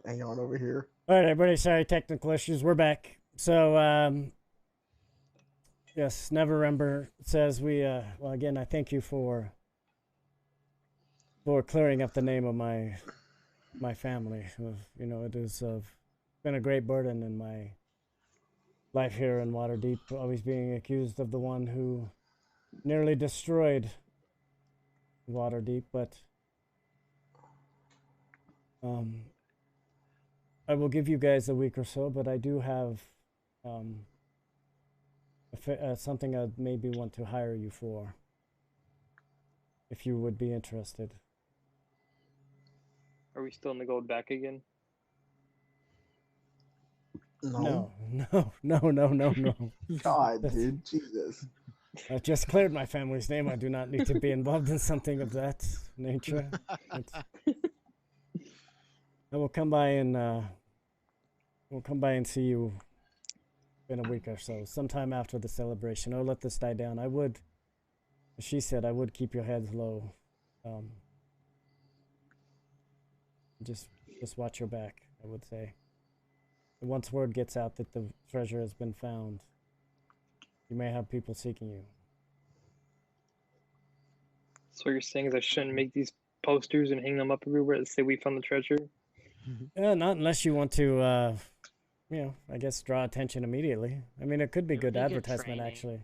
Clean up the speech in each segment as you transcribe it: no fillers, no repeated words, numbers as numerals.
Hang on over here. All right, everybody. Sorry, technical issues. We're back. So, yes, Neverember says we. Well, again, I thank you for clearing up the name of my family. You know, it has been a great burden in my life here in Waterdeep, always being accused of the one who nearly destroyed Waterdeep. But um, I will give you guys a week or so. But I do have something I'd maybe want to hire you for, if you would be interested. Are we still in the gold back again? No. No. God, dude. Jesus. I just cleared my family's name. I do not need to be involved in something of that nature. I will come by and see you in a week or so, sometime after the celebration. I'll let this die down. I would, she said, I would keep your heads low. Just watch your back, I would say. And once word gets out that the treasure has been found, you may have people seeking you. So what you're saying is I shouldn't make these posters and hang them up everywhere that say we found the treasure? Yeah, not unless you want to, you know, I guess draw attention immediately. I mean, it could be good advertisement, actually.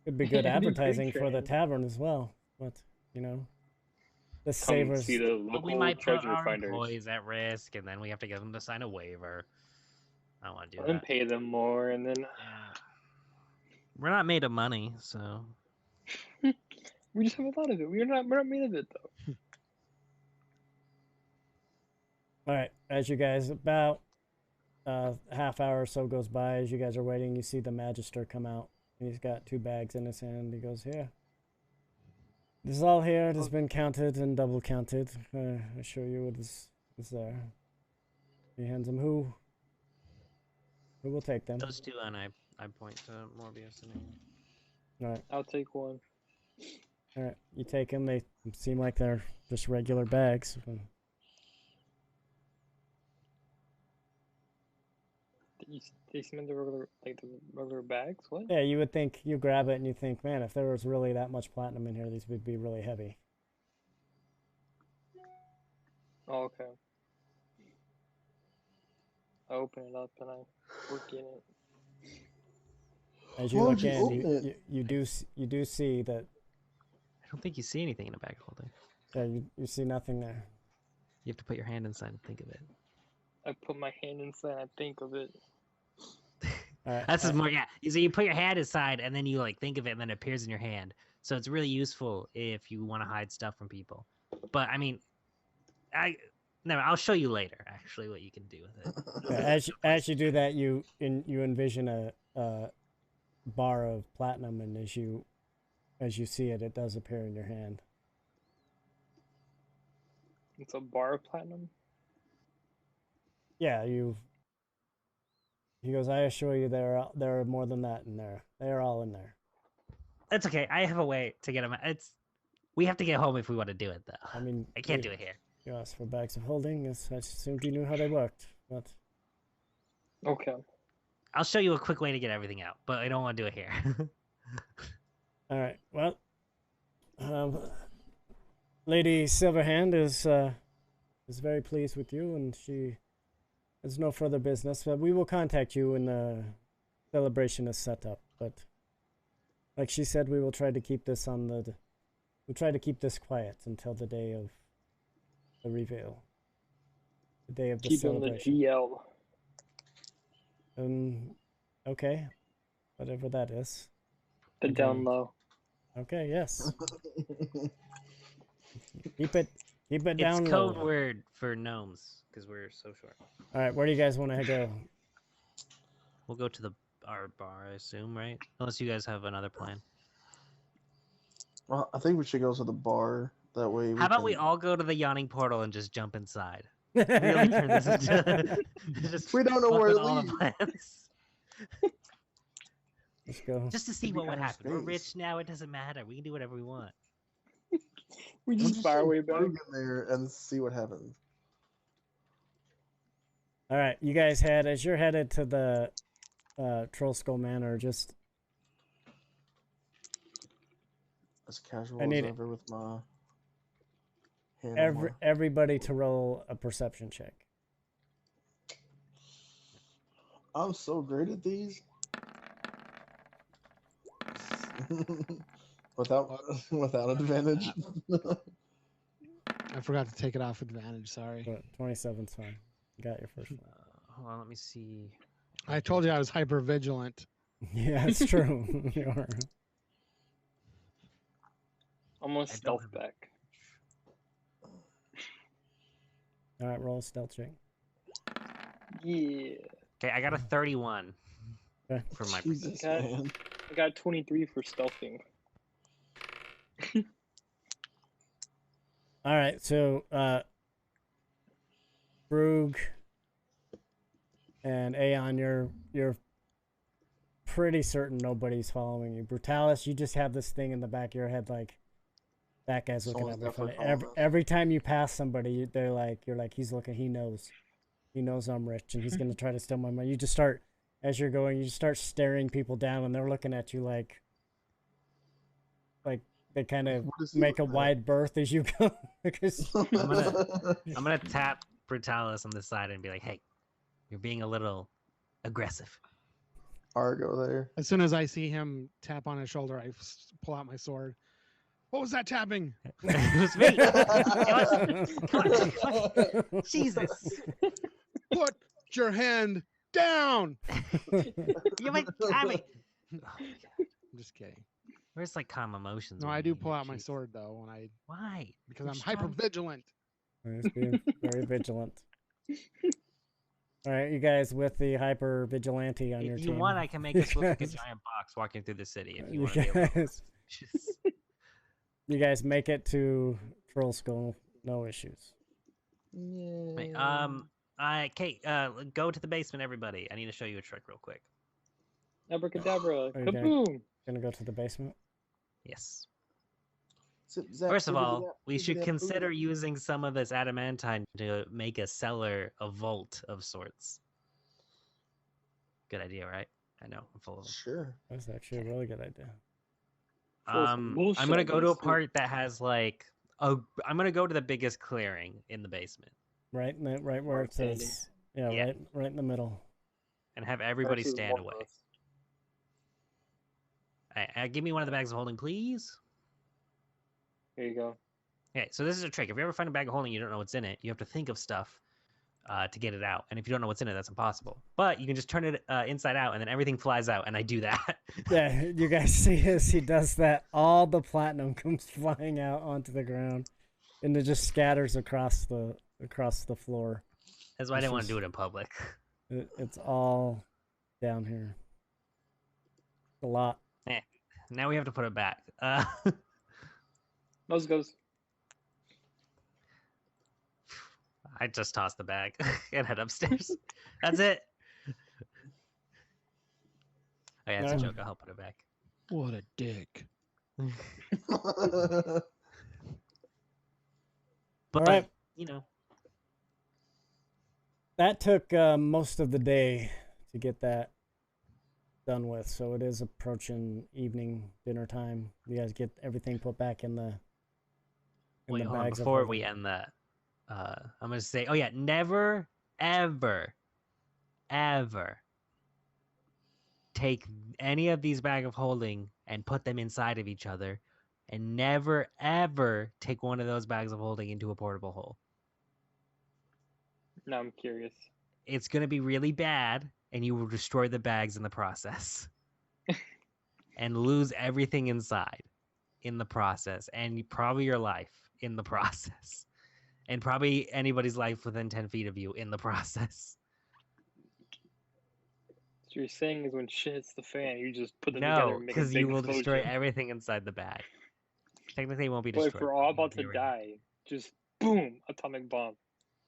Could be good advertising for the tavern as well. But, you know, the savers. See the local we might put our finders. employees at risk, and then we have to get them to sign a waiver. I don't want to do And that. pay them more, and then we're not made of money, so we just have a lot of it. We're not made of it though. All right, as you guys about half hour or so goes by, as you guys are waiting, you see the Magister come out, and he's got 2 bags in his hand. He goes, "Here, this is all here. It has been counted and double counted. I assure you, it is there." He hands them. Who will take them? those 2, and I point to Morbius and me. All right. I'll take one. All right, you take them. They seem like they're just regular bags. They seem the regular bags. What? Yeah, you would think, you grab it and you think, man, if there was really that much platinum in here, these would be really heavy. Oh, okay. I open it up and I look in it. As you look in, you do see that. I don't think you see anything in a bag holding. Yeah, you see nothing there. You have to put your hand inside and think of it. I put my hand inside and I think of it. That's more, yeah. So you put your hand inside and then you like think of it and then it appears in your hand. So it's really useful if you want to hide stuff from people. But I mean, I'll show you later actually what you can do with it. Yeah, as you do that, you envision a bar of platinum, and as you see it, it does appear in your hand. It's a bar of platinum? Yeah, he goes, I assure you there are more than that in there. They are all in there. That's okay. I have a way to get them. We have to get home if we want to do it, though. I mean, I can't do it here. You asked for bags of holding. Yes, I assumed you knew how they worked. But okay, I'll show you a quick way to get everything out, but I don't want to do it here. All right. Well, Lady Silverhand is very pleased with you, and she has no further business. But we will contact you when the celebration is set up. But like she said, we will try to keep this we'll try to keep this quiet until the day of the reveal. The day of the celebration. Keep on the GL. Okay. Whatever that is. The down low. Okay, yes. Keep it down It's low. code word for gnomes, because we're so short. Alright, where do you guys want to go? We'll go to our bar, I assume, right? Unless you guys have another plan. Well, I think we should go to the bar. That way. How about we all go to the yawning portal and just jump inside? Really turn this into just we don't know where it all leads. the plans. Let's go. Just to see what would happen. We're rich now, it doesn't matter. We can do whatever we want. We just fire way back in there and see what happens. All right, you guys head as you're headed to the Troll Skull Manor. Just As casual I as need ever with my hand on my... everybody to roll a perception check. I'm so great at these. without advantage. I forgot to take it off advantage. Sorry. But 27's fine. You got your first one. Hold on, let me see. I told you I was hyper vigilant. Yeah, it's true. You are. I'm gonna stealth back. All right, roll a stealth check. Yeah. Okay, I got a 31 Okay. for my Jesus, Okay. man. I got 23 for stealthing. All right, so Brug and Aeon, you're pretty certain nobody's following you. Brutalis, you just have this thing in the back of your head like that guy's looking Someone's at me funny. definitely following us. Every time you pass somebody, you're like he's looking. He knows I'm rich and he's gonna try to steal my money. You just start as you're going. You just start staring people down and they're looking at you like they kind of What is he make a looking at? wide berth as you go because I'm gonna tap Brutalis on the side and be like, "Hey, you're being a little aggressive." Argo there. As soon as I see him tap on his shoulder, I pull out my sword. What was that tapping? It was me. It was- Jesus, Put your hand down. you make Abby. Oh, I'm just kidding. Where's like calm emotions? No, when I you do need pull it? out my Jeez. sword though Why? because You're I'm strong. hyper vigilant. He's being very vigilant. All right, you guys with the hyper vigilante on your If you team. want, I can make us look like a giant box walking through the city. If you want to be able to. Just- You guys make it to Troll Skull, no issues. Wait, Kate, go to the basement, everybody. I need to show you a trick real quick. Abracadabra. Are you Kaboom. Gonna go to the basement. Yes. Zip, zap, First of zippity all, zap, we zippity should zap, consider boom. using some of this adamantine to make a cellar, a vault of sorts. Good idea, right? I know, I'm full of them. Sure. That's actually a really good idea. Full of some I'm bullshit gonna go to a ideas, too. part that has like I'm gonna go to the biggest clearing in the basement Right where it Standing. says, yeah, Yeah. right in the middle. and have everybody Versus stand one of away. us. Give me one of the bags of holding, please. Here you go. Okay, so this is a trick. If you ever find a bag of holding, you don't know what's in it. You have to think of stuff to get it out. And if you don't know what's in it, that's impossible. But you can just turn it inside out, and then everything flies out. And I do that. Yeah, you guys see as he does that, all the platinum comes flying out onto the ground, and it just scatters across the floor. That's why I This didn't want is- to do it in public. It's all down here. A lot. Now we have to put it back. Nose goes. I just tossed the bag and head upstairs. That's it. Oh, yeah, it's a No. joke. I'll help put it back. What a dick. But, All right. you know, That took most of the day to get that done with, so it is approaching evening dinner time. You guys get everything put back in the wait, hold on. bags of Before holding. we end that, I'm going to say, oh, yeah, never, ever, ever take any of these bag of holding and put them inside of each other. And never, ever take one of those bags of holding into a portable hole. Now I'm curious. It's going to be really bad, and you will destroy the bags in the process. And lose everything inside in the process, and probably your life in the process. And probably anybody's life within 10 feet of you in the process. So you're saying is when shit hits the fan, you just put them together No, and make a because big you will destroy explosion. everything inside the bag. Technically, it won't be But destroyed. if we're all but about to it'll be around. die, just boom, atomic bomb,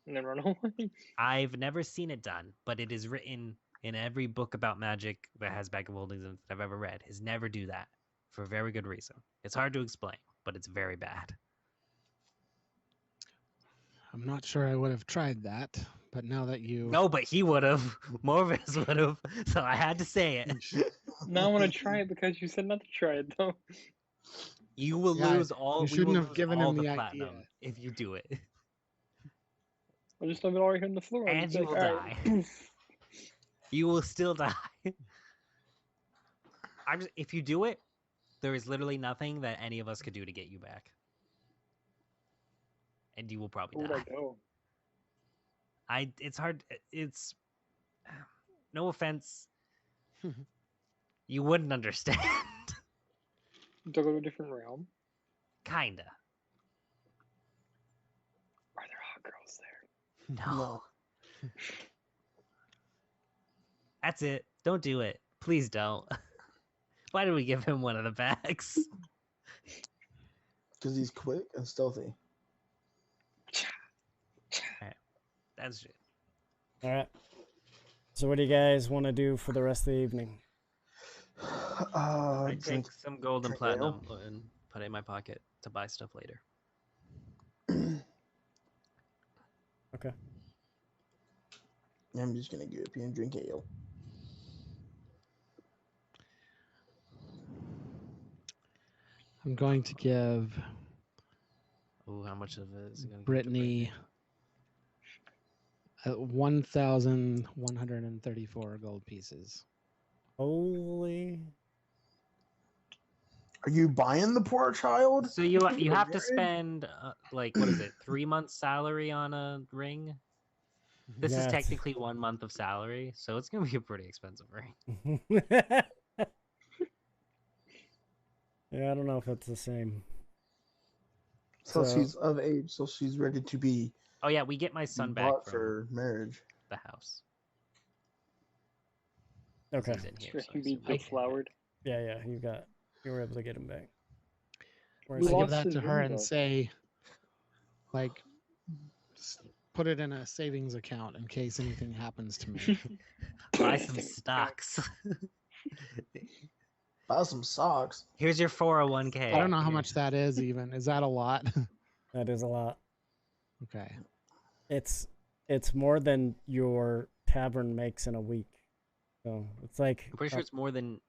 and then run away. I've never seen it done, but it is written in every book about magic that has bag of holdings in it that I've ever read. Is never do that for a very good reason. It's hard to explain, but it's very bad. I'm not sure I would have tried that, but now that you No, but he would have. Morvis would have. So I had to say it. Now I want to try it because you said not to try it though. You will Yeah, lose all. you We shouldn't will have lose given all him the the platinum idea. if you do it, I just leave it already on the floor. and It's you like, will all right, die. poof. You will still die. If you do it, there is literally nothing that any of us could do to get you back, and you will probably Where would I die. go? It's hard. It's no offense. You wouldn't understand. Do I go to a different realm? Kinda. Are there hot girls there? No. No. That's it. Don't do it. Please don't. Why did we give him one of the bags? Because he's quick and stealthy. That's it. All right. So what do you guys want to do for the rest of the evening? I Drink. take some gold and drink ale. platinum and put it in my pocket to buy stuff later. Okay. I'm just gonna get up here and drink ale. I'm going to give Oh, how much of it is it going to Brittany 1,134 gold pieces. Holy. Are you buying the poor child? So you have to Marriage? spend like what is it, 3 months' salary on a ring? This Yeah, is it's- technically 1 month of salary, so it's gonna be a pretty expensive ring. Yeah, I don't know if it's the same. So So- she's of age, so she's ready to be Oh yeah, we get my son back bought from for marriage. the house. 'Cause Okay. he's in here, Sure, so I can be assume I can- deflowered. Yeah, you were able to get him back. I Where's We he? give lost that his to her ring, and though. say, like, put it in a savings account in case anything happens to me. buy some stocks. Buy some socks. Here's your 401k. I don't know how Here. much that is even. Is that a lot? That is a lot. Okay. It's more than your tavern makes in a week. So it's like I'm pretty sure it's more than,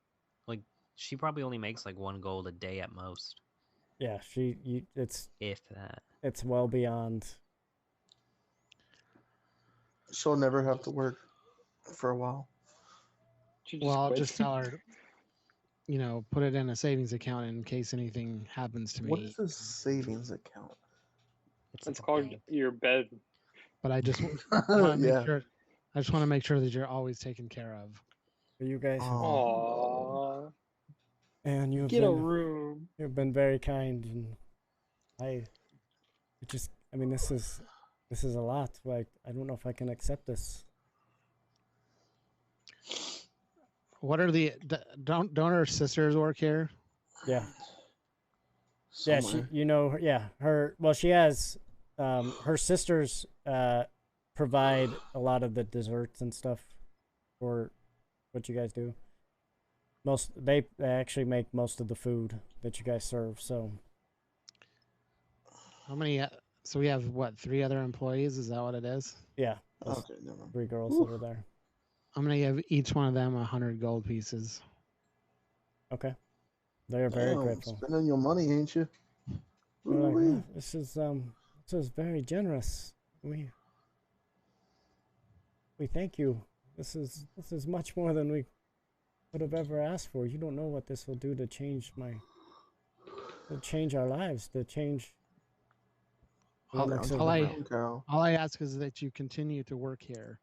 like, she probably only makes like 1 gold a day at most, yeah, it's if that. it's well beyond. She'll never have to work for a while. She Well, I'll quit. just tell her, put it in a savings account in case anything happens to What me. is a savings account? It's It's like a called bank. your bed. But I just want to make Yeah. sure. I just want to make sure that you're always taken care of. You guys have, Aww. and you've Get a been room. you've been very kind, and I mean this is a lot. Like I don't know if I can accept this. What are the don't her sisters work here? Yeah. Yeah, she has her sisters provide a lot of the desserts and stuff for what you guys do. They actually make most of the food that you guys serve. So How many? So we have what? 3 other employees? Is that what it is? yeah, those Okay, never mind. 3 girls Whew. that are there. I'm gonna give each one of them 100 gold pieces. Okay, they are very Damn, grateful. Spending your money, ain't you? They're like, Ooh-wee. "Oh, this is very generous. We thank you. This is much more than we could have ever asked for. You don't know what this will do to change our lives, to change." All, Alex all over I there. Cow. all I ask is that you continue to work here,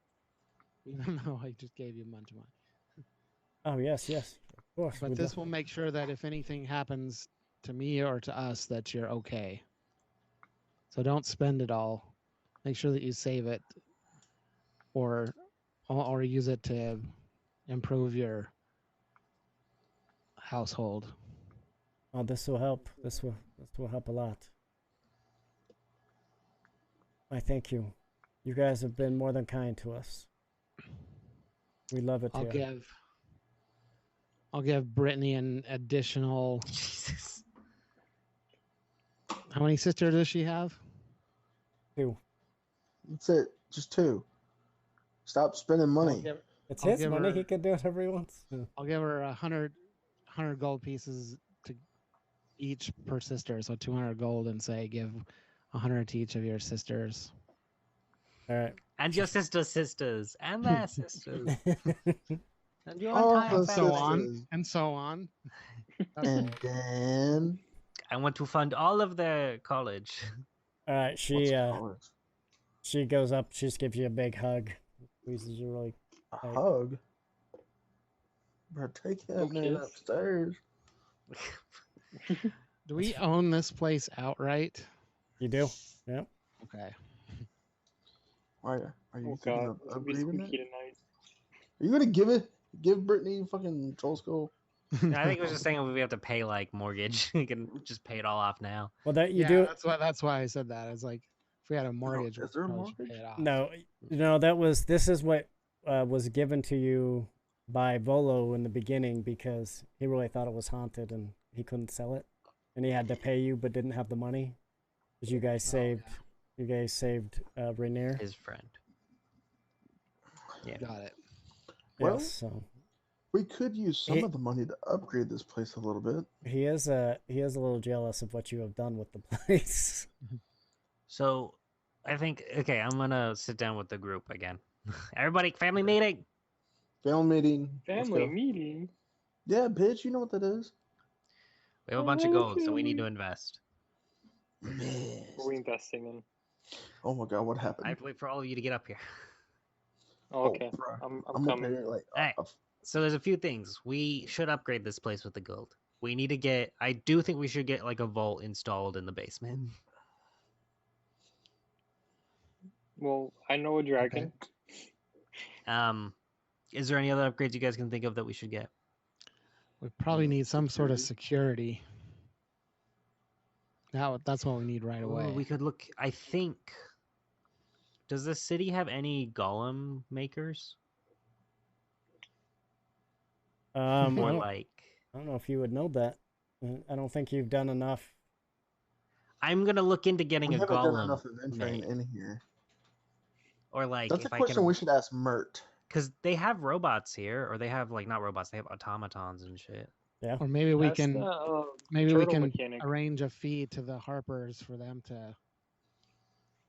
even though I just gave you a bunch of money. Oh yes, of course. But this will make sure that if anything happens to me or to us, that you're okay. So don't spend it all. Make sure that you save it, or use it to improve your household. Oh, this will help. This will help a lot. I thank you. You guys have been more than kind to us. We love it here. I'll give Brittany an additional. Jesus. How many sisters does she have? 2. That's it. Just 2. Stop spending money. It's I'll his give money. her- He can do whatever he wants. I'll give her 100 gold pieces to each per sister, so 200 gold, and say give 100 to each of your sisters. All right. And your sisters, and their sisters, and your All entire the So family. on sisters. and so on. That's And cool. then I want to fund all of their college. All right. what's She she goes up. She just gives you a big hug. Squeezes you really. a Hey. hug? Bro, take that man kiss. upstairs. Do we own this place outright? You do. Yep. Okay. Why are you Oh thinking god, of it's gonna be upgrading spooky it? tonight. Are you gonna give Brittany fucking troll skull? I think it was just saying we have to pay like mortgage. We can just pay it all off now. Well, that you yeah, do. That's why I said that. It's like if we had a mortgage, is there a we probably should mortgage? pay it off. No, this is what was given to you by Volo in the beginning because he really thought it was haunted and he couldn't sell it, and he had to pay you but didn't have the money because you guys saved. yeah. You guys saved Rainier. His friend. Yeah. Got it. Well, Yes, so we could use some He- of the money to upgrade this place a little bit. he is a little jealous of what you have done with the place. So, I think okay. I'm gonna sit down with the group again. Everybody, family meeting. Family meeting. Let's Family go. meeting. Yeah, bitch, you know what that is. We have a bunch of gold, so we need to invest. Man. What are we investing in? Oh my god, what happened? I have to wait for all of you to get up here. Oh, okay. bruh. I'm I'm up coming. here like Alright. So there's a few things. We should upgrade this place with the gold. We need to get. I do think we should get like a vault installed in the basement. Well, I know a dragon. Is there any other upgrades you guys can think of that we should get? We probably need some sort of security. That's what we need right away. We could look. I think. Does the city have any golem makers? I Or don't- like. I don't know if you would know that. I don't think you've done enough. I'm gonna look into getting we a haven't done golem. enough adventuring made. in here. Or like That's a if I question can, we should ask Mert. because they have robots here, or they have like not robots, they have automatons and shit. Or maybe we That's can the, maybe we turtle can mechanic. arrange a fee to the Harpers for them to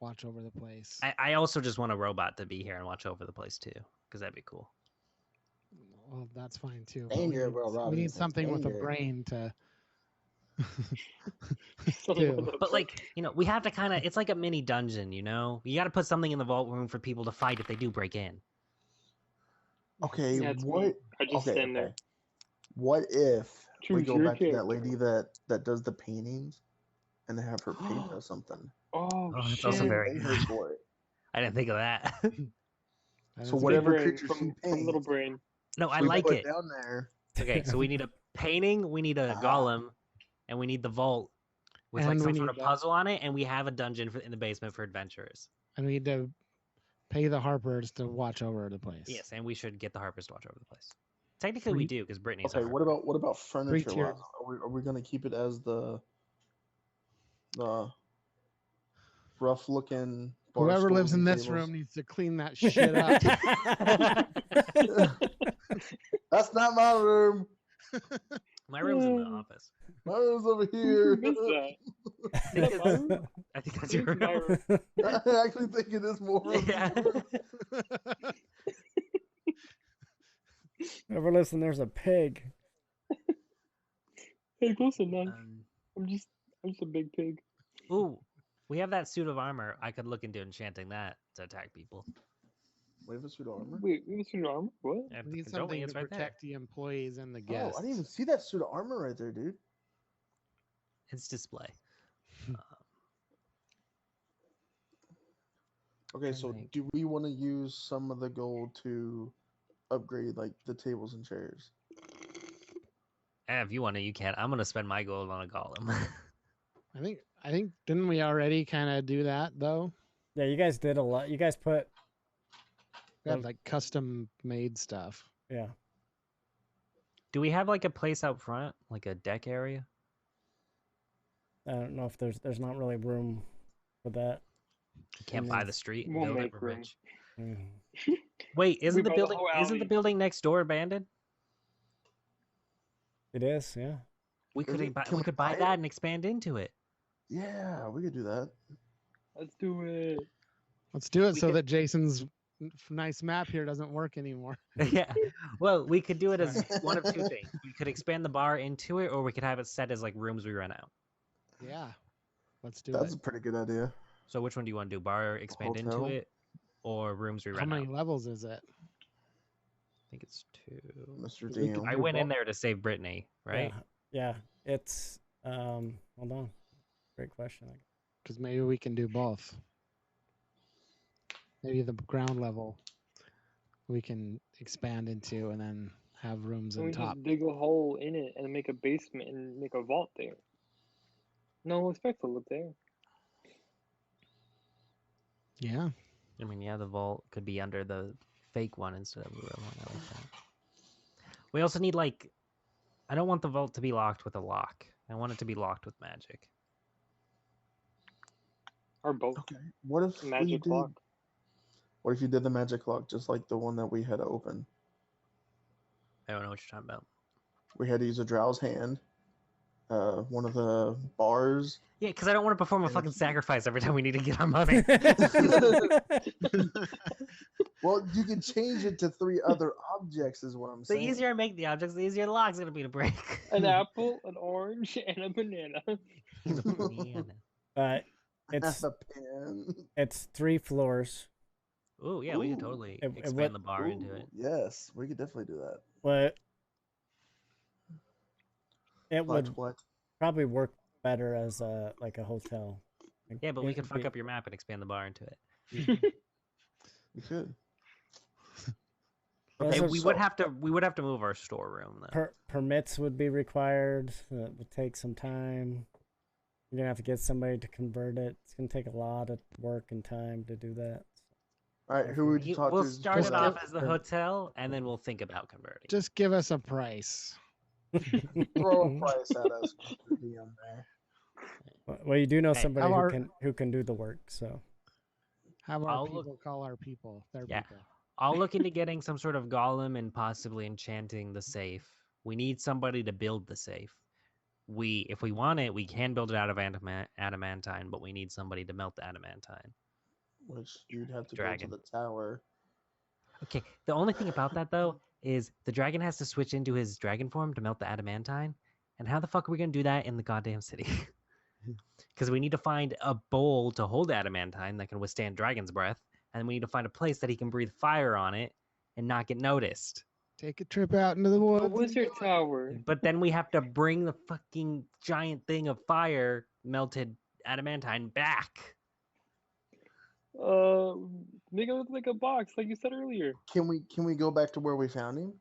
watch over the place. I also just want a robot to be here and watch over the place too, because that'd be cool. Well, that's fine too. but Danger, bro, we Robbie. need That's something with a danger. brain to. Something with Ew. a- But like, we have to kind of. It's like a mini dungeon, you know. You got to put something in the vault room for people to fight if they do break in. Okay, Yeah, it's me. what? I just Okay, stand there. What if we Choose go your back to that character. lady that does the paintings, and have her paint us something? Oh, Oh, that's shit. also very Pay good. her for it. I didn't think of that. That So is- Big whatever brain creature from, she from Little paints, Brain. No, I we like put it. down there. Okay, so we need a painting, we need a Ah. golem, and we need the vault with like And we some sort need of that. puzzle on it, and we have a dungeon in the basement for adventurers. And we need to pay the Harpers to watch over the place. Yes, and we should get the Harpers to watch over the place. Technically, we Three- do because Brittany's. Okay, a what Harper. about furniture? tiers. Are we gonna keep it as the rough looking? Whoever lives in this room needs to clean that shit up. That's not my room. My room's in the office. My room's over Who here. missed that? I think, Is that my room? I think that's your It's my room. room. I actually think it is more. Yeah. Never listen. There's a pig. Hey, listen, man. Um, I'm just a big pig. ooh, we have that suit of armor. I could look into enchanting that to attack people. We have a suit of armor. Wait, we have suit of armor? What? Yeah, We need don't we? something It's to right there. protect the employees and the Oh, guests. I didn't even see that suit of armor right there, dude. It's display. Okay, so think. do we want to use some of the gold to upgrade like the tables and chairs? If you want to, you can. I'm gonna spend my gold on a golem. I think didn't we already kind of do that though? Yeah, you guys did a lot. You guys put We had like custom made stuff. yeah. Do we have like a place out front, like a deck area? I don't know if there's not really room for that. You can't Mm. buy the street and We'll build it. make We're room. rich. Mm. Wait, We bought the whole isn't the alley. building next door abandoned? It is, yeah. We Is could it? buy, Can we we could buy buy it? that and expand into it. Yeah, we could do that. Let's do it. Let's do it We so could- that Jason's nice map here doesn't work anymore. Yeah. Well, we could do it as one of two things. We could expand the bar into it, or we could have it set as like rooms we rent out. Yeah. Let's do That's it. a pretty good idea. So which one do you want to do? Bar expand into Hotel? it, or rooms we How rent many out? levels is it? I think it's 2. Mr. We could DM. I went in there to save Brittany, right? Yeah. It's hold on. Great question. Because maybe we can do both. Maybe the ground level we can expand into and then have rooms Can on we top. just dig a hole in it and make a basement and make a vault there? No one expects to look there. Yeah. I mean, yeah, the vault could be under the fake one instead of the real one. I like that. We also need like, I don't want the vault to be locked with a lock. I want it to be locked with magic. Or both. Okay. What if we Magic did? lock. What if you did the magic lock just like the one that we had open? I don't know what you're talking about. We had to use a drow's hand. One of the bars. Yeah, because I don't want to perform a And fucking it's- sacrifice every time we need to get our money. Well, you can change it to 3 other objects, is what I'm The saying. easier I make the objects, the easier the lock's gonna be to break. An apple, an orange, and a banana. The banana. It's a pen. it's 3 floors. Ooh, yeah, we could Ooh. totally It expand would- the bar into it. Ooh, yes, we could definitely do that. But it But would what? probably work better as like a hotel. Like, Yeah, but we it could would fuck be- up your map and expand the bar into it. We could. Also, Okay, Hey, we would have to move our storeroom though. permits would be required. It would take some time. You're gonna have to get somebody to convert it. It's gonna take a lot of work and time to do that. All right, who would you talk We'll to? start Just it off give- as the hotel, and then we'll think about converting. Just give us a price. Throw a price at us, Mr. DM there. Well, you do know Hey, somebody how are- who can do the work. So Have our I'll look- people call our people. Their Yeah. people. I'll look into getting some sort of golem and possibly enchanting the safe. We need somebody to build the safe. If we want it, we can build it out of adamantine, but we need somebody to melt the adamantine. Which you'd have to Dragon. go to the tower. Okay, the only thing about that though is the dragon has to switch into his dragon form to melt the adamantine. And how the fuck are we gonna do that in the goddamn city? Because we need to find a bowl to hold adamantine that can withstand dragon's breath, and we need to find a place that he can breathe fire on it and not get noticed. Take a trip out into the A woods. and wizard do it. tower. But then we have to bring the fucking giant thing of fire, melted adamantine, back. Make it look like a box, like you said earlier. Can we go back to where we found him?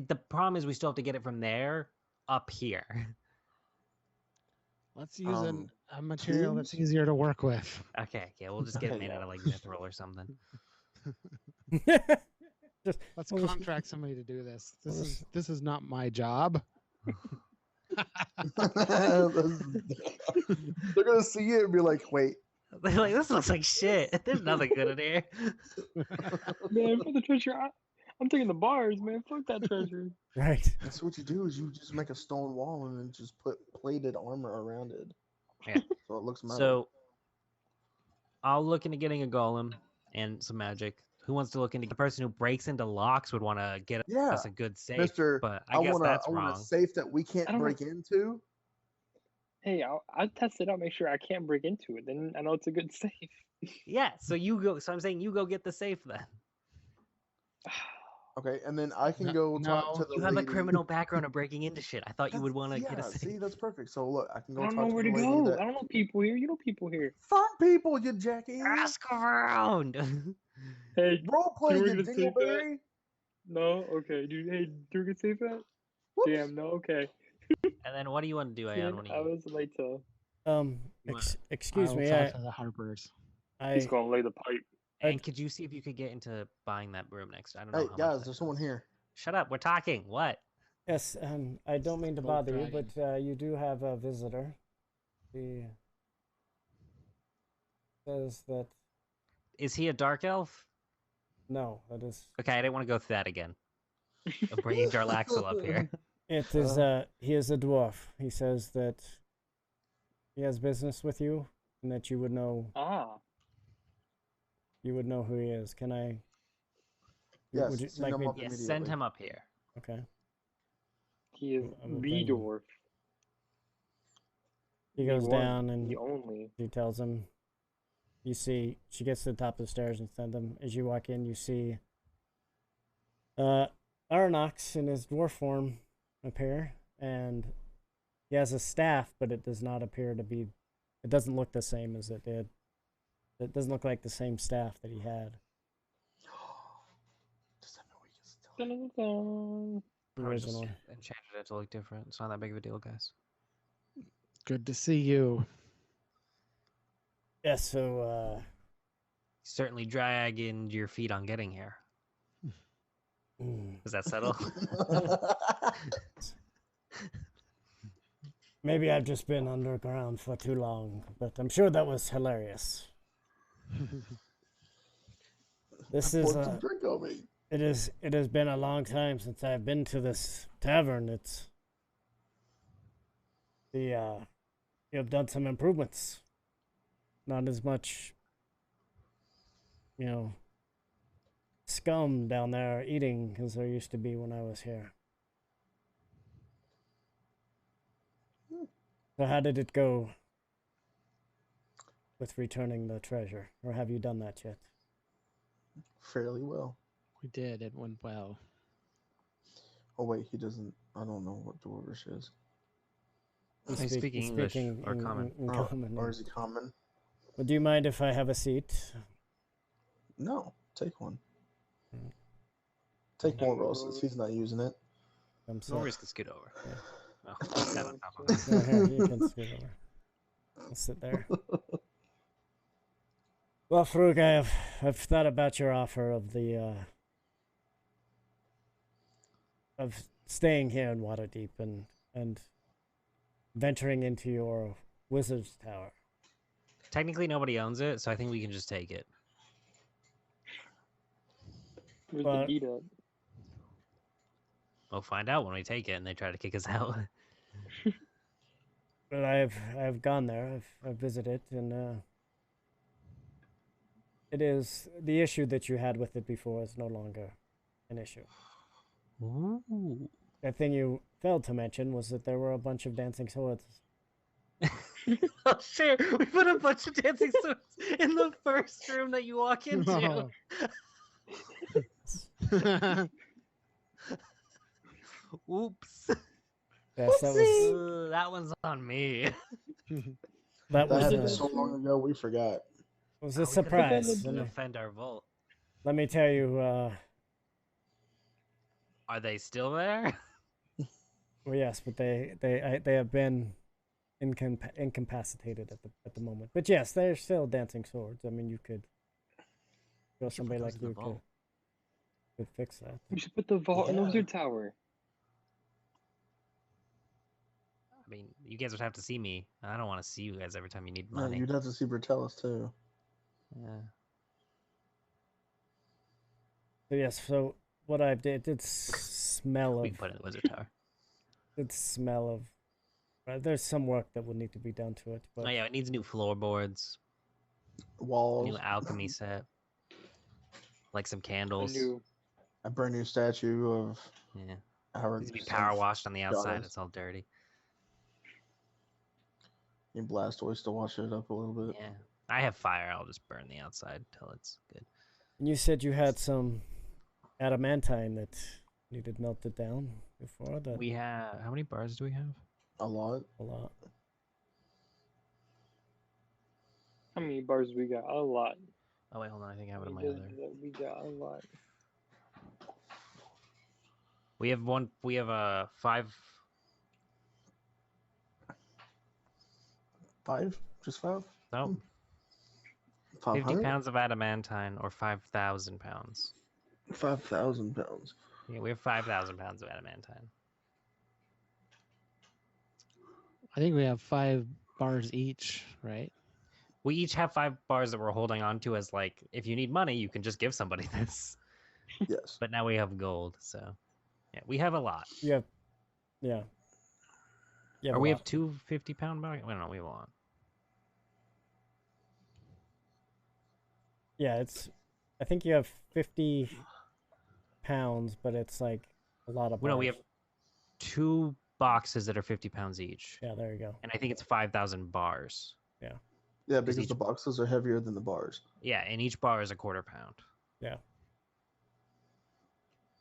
The problem is we still have to get it from there up here. Let's use Um, a material that's tubes? easier to work with. Okay, yeah, we'll just get it Okay, made yeah. out of like mithril or something. just Let's Well, contract somebody to do this. This is not my job. They're gonna see it and be like, "Wait, They're like, this looks like shit. There's nothing good in here. Man, for the treasure, I'm taking the bars, man. Fuck that treasure. right. that's what you do. Is you just make a stone wall and then just put plated armor around it, Yeah. so it looks metal." So I'll look into getting a golem and some magic. Who wants to look into the person who breaks into locks would want to get Yeah, us a good safe, Mister, but I I guess want that's a wrong. safe that we can't I don't know. break into. Hey, I'll test it out, make sure I can't break into it. Then I know it's a good safe. Yeah, so you go. So I'm saying you go get the safe then. Okay, and then I can No- go talk to no. the You have a lady. criminal background of breaking into shit. I thought you would want to yeah, get a safe. see, that's perfect. So look, I can go I don't talk know to where the to lady go. that. I don't know people here. You know people here. Find people, you jackass. Ask around. Hey, Role play, Can we you just take that? dingleberry. no, okay, dude. Hey, do we get safe that? Whoops. Damn, no, okay. And then what do you want to do, Ayan? What do I you... was late to. Excuse I'll me. talk to the Harpers. He's I gonna lay the pipe. And could you see if you could get into buying that room next? I don't know. Hey how much guys, that there's someone costs. here. Shut up. We're talking. What? yes. I don't mean to Gold bother you, dragon. but you do have a visitor. He says that Is he a dark elf? No, that is. Okay, I didn't want to go through that again. I'm bringing Jarlaxle up here. It is. He is a dwarf. He says that he has business with you, and that you would know. Ah. You would know who he is. Can I? Yes, Would you send like him me? up Yes, immediately. send him up here. Okay. He is I'm gonna the bring him. dwarf. He The goes one, down and the only. she tells him. You see, she gets to the top of the stairs and sends him. As you walk in, you see Arnox in his dwarf form appear, and he has a staff, but it does not appear to be. It doesn't look the same as it did. It doesn't look like the same staff that he had Does that mean we can still- Dun-dun-dun. Probably just originally. enchanted it to look different. It's not that big of a deal, guys. Good to see you. Yeah, so Certainly dragging your feet on getting here. Does that settle? maybe I've just been underground for too long, but I'm sure that was hilarious. This is Pour some drink on me. it has been a long time since I've been to this tavern. It's you have done some improvements. Not as much, scum down there eating as there used to be when I was here. So how did it go with returning the treasure? Or have you done that yet? Fairly well. We did. It went well. Oh wait, he doesn't. I don't know what dwarvish is. He's speaking English or common. in Oh, common. or is he common? Well, do you mind if I have a seat? No, take one. Mm. Take Yeah, more no roses. He's not using it. I'm No sorry. worries, can scoot over. Yeah. Oh, he's got on top of Yeah. him. No, here, you can scoot over. I'll sit there. Well, Frug, I've thought about your offer of the of staying here in Waterdeep and venturing into your wizard's tower. Technically, nobody owns it, so I think we can just take it. Where's But- the beat up? We'll find out when we take it and they try to kick us out. Well, I've gone there. I've visited, and it is the issue that you had with it before is no longer an issue. Ooh. The thing you failed to mention was that there were a bunch of dancing swords. Oh shit! We put a bunch of dancing swords in the first room that you walk into. No. Oops. Yes, that was Ooh, that one's on me. that That was happened a, so long ago, we forgot. was Oh, a we could've surprise. done it Let to me, defend our vault. let me tell you. Are they still there? Well, yes, but they have been incapacitated at the moment. But yes, they're still dancing swords. I mean, you could show should put somebody those like in the you vault. could fix that. We should put the vault in the Yeah. wizard tower. I mean, you guys would have to see me. I don't want to see you guys every time you need No, money. you'd have to see Bertellus too. Yeah. So yes, so what I did, it did smell We of can put it in the wizard tower. did smell of. There's some work that would need to be done to it, but Oh yeah, it needs new floorboards, Walls, new alchemy set, like some A candles. new. a brand new statue of Yeah, Howard. needs to be power washed on the outside. Goddess. It's all dirty. You Blastoise to wash it up a little bit. Yeah, I have fire. I'll just burn the outside till it's good. you said you had some adamantine that needed melted down before that. We have how many bars do we have? A lot. A lot. How many bars we got? A lot. Oh wait, hold on. I think I have it in my We other. did- We got a lot. We have one. We have a 5. 5? Just 5? No, 50 500? pounds of adamantine or 5,000 pounds. 5,000 pounds. Yeah, we have 5,000 pounds of adamantine. I think we have 5 bars each, right? We each have 5 bars that we're holding on to as like, if you need money, you can just give somebody this. Yes. But now we have gold, so yeah, we have a lot. You have, yeah. You have Or a we lot. have 2 50-pound bags? I don't know, we have a lot. Yeah, I think you have 50 pounds, but it's like a lot of Well, no, we bars. have 2 boxes that are 50 pounds each. Yeah, there you go. And I think it's 5,000 bars. Yeah, because each- the boxes are heavier than the bars. Yeah, and each bar is a quarter pound. Yeah.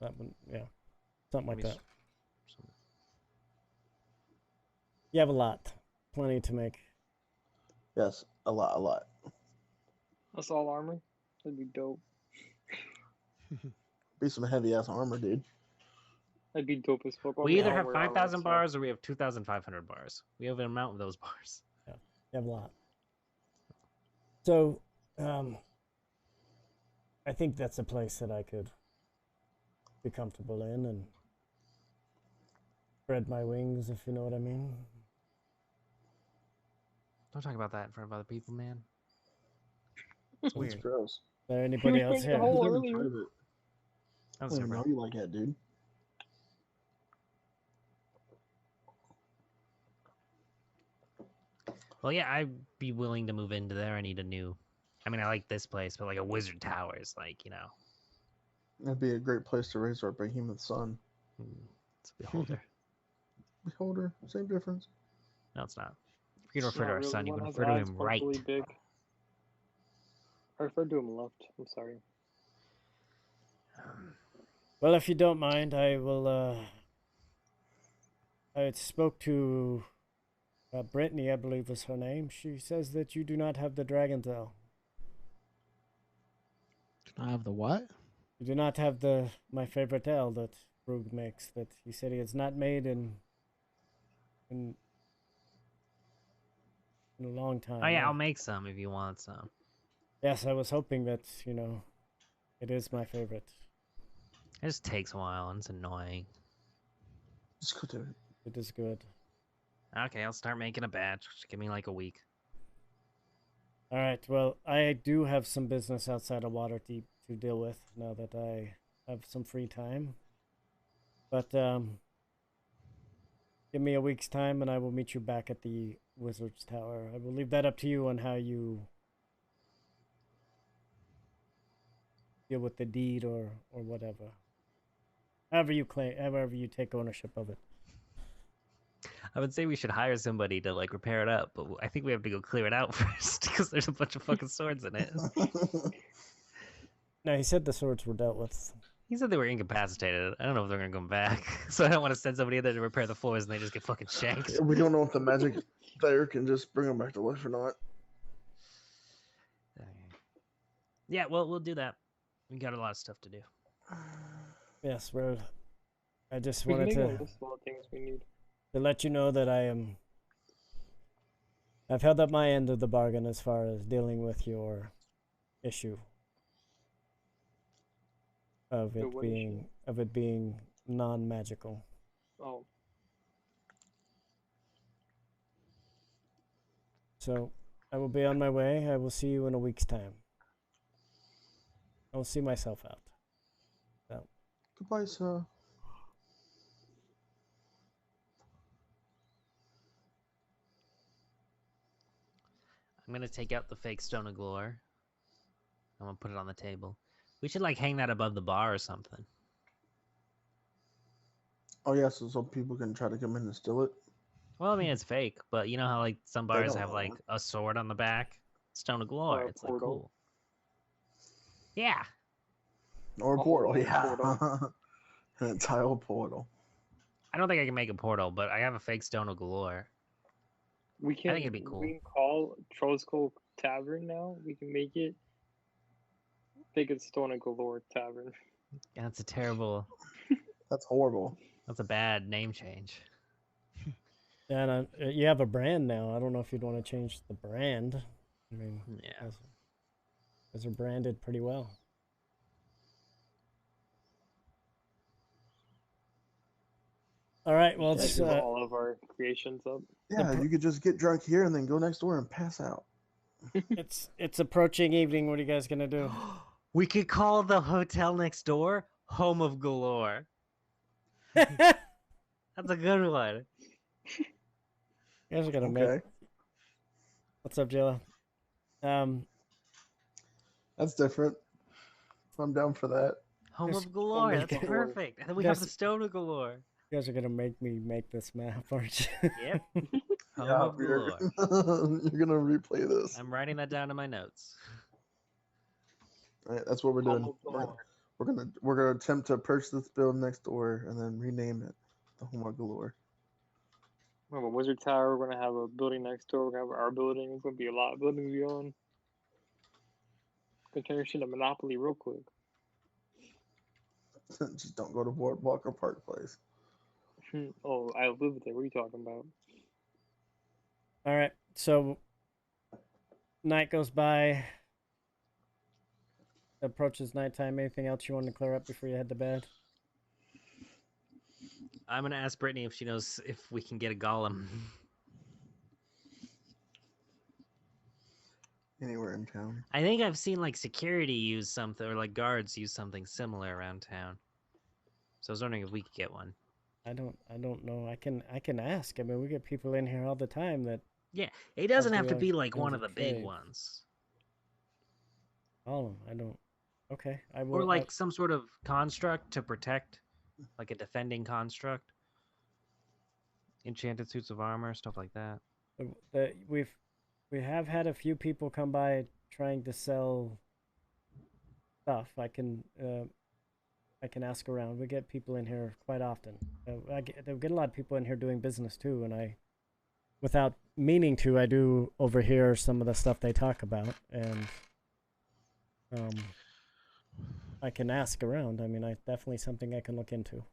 That one, yeah. Something like Let me that. s- You have a lot. Plenty to make. Yes, a lot. That's all armor. That'd be dope. Be some heavy ass armor, dude. That'd be dope as fuck. We either I'll have wear armor 5,000 and stuff. bars or we have 2,500 bars. We have an amount of those bars. You have a lot. So, I think that's a place that I could be comfortable in and spread my wings, if you know what I mean. Don't talk about that in front of other people, man. It's It's weird. gross. Is there anybody else The here? whole- Never earlier. tried it. That I was don't even know different. you like that, dude. Well, yeah, I'd be willing to move into there. I need a new. I mean, I like this place, but like a wizard tower is like, you know, That'd be a great place to raise our behemoth son. it's a beholder. Beholder, same difference. No, it's not. If you can refer Not to our really. son, you One can has refer to eyes him but right. really big. I refer to him left. I'm sorry. Well, if you don't mind, I will, I spoke to Brittany, I believe was her name. She says that you do not have the dragon tail. Do I have the what? You do not have my favorite ale that Brug makes. That he said he has not made in a long time. Oh yeah, I'll make some if you want some. Yes, I was hoping that it is my favorite. It just takes a while and it's annoying. Just go do it. It is good. Okay, I'll start making a batch. Just give me like a week. All right. Well, I do have some business outside of Waterdeep to deal with now that I have some free time. But give me a week's time, and I will meet you back at the Wizard's Tower. I will leave that up to you on how you deal with the deed or whatever. However you take ownership of it. I would say we should hire somebody to like repair it up, but I think we have to go clear it out first because there's a bunch of fucking swords in it. No, he said the swords were dealt with. He said they were incapacitated. I don't know if they're gonna come back, so I don't want to send somebody in there to repair the floors and they just get fucking shanked. We don't know if the magic there can just bring them back to life or not. Yeah, well, we'll do that. We got a lot of stuff to do. Yes, Road. I just We can wanted make a to list of all the things we need. let you know that I've held up my end of the bargain as far as dealing with your issue of Your it what being non-magical. Oh, So I will be on my way. I will see you in a week's time. I will see myself out. Goodbye, sir. I'm gonna take out the fake stone of glory. I'm gonna put it on the table. We should like hang that above the bar or something. Oh yeah, so people can try to come in and steal it. Well, I mean it's fake, but you know how like some bars don't have know. like a sword on the back, stone of glory. Or a It's like portal. cool. Yeah. Or a Oh, portal, a yeah. portal. An tile portal. I don't think I can make a portal, but I have a fake stone of glory. we can. it'd be cool. We can call Trollskull Tavern now. We can make it. Think it's Stone and Galore Tavern. Yeah, that's a terrible. That's horrible. That's a bad name change. Yeah, and you have a brand now. I don't know if you'd want to change the brand. I mean, Yeah. those are branded pretty well. All right, well, Yeah, it's give all of our creations up. Yeah, you could just get drunk here and then go next door and pass out. It's approaching evening. What are you guys gonna do? We could call the hotel next door Home of Galore. You That's a good one. guys are gonna make. Okay, What's up, Jilla? that's different. I'm down for that. Home Just- of Galore. Home of That's Galore. perfect. And then we have the Just- Stone of Galore. You guys are gonna make me make this map, aren't you? Yep. Home Yeah, of Galore. you're gonna replay this. I'm writing that down in my notes. All right, that's what we're doing. Home of Galore. We're gonna attempt to purchase this building next door and then rename it the Home of Galore. We have a wizard tower. We're gonna have a building next door. We're gonna have our building. It's gonna be a lot of buildings we own. Gonna turn your shit into Monopoly real quick. Just don't go to Walker Park Place. Oh, I live there. What are you talking about? All right. So night goes by. Approaches nighttime. Anything else you want to clear up before you head to bed? I'm gonna ask Brittany if she knows if we can get a golem. Anywhere in town. I think I've seen like security use something, or like guards use something similar around town. So I was wondering if we could get one. I don't know. I can ask. I mean, we get people in here all the time that It doesn't have to do be like like one tons of of the big trades. ones, oh, I don't. Okay, I will. or like some sort of construct to protect, like a defending construct. Enchanted suits of armor, stuff like that. We have had a few people come by trying to sell stuff. I can ask around. We get people in here quite often. I get a lot of people in here doing business too, and without meaning to, I do overhear some of the stuff they talk about, and I can ask around. I mean, definitely something I can look into.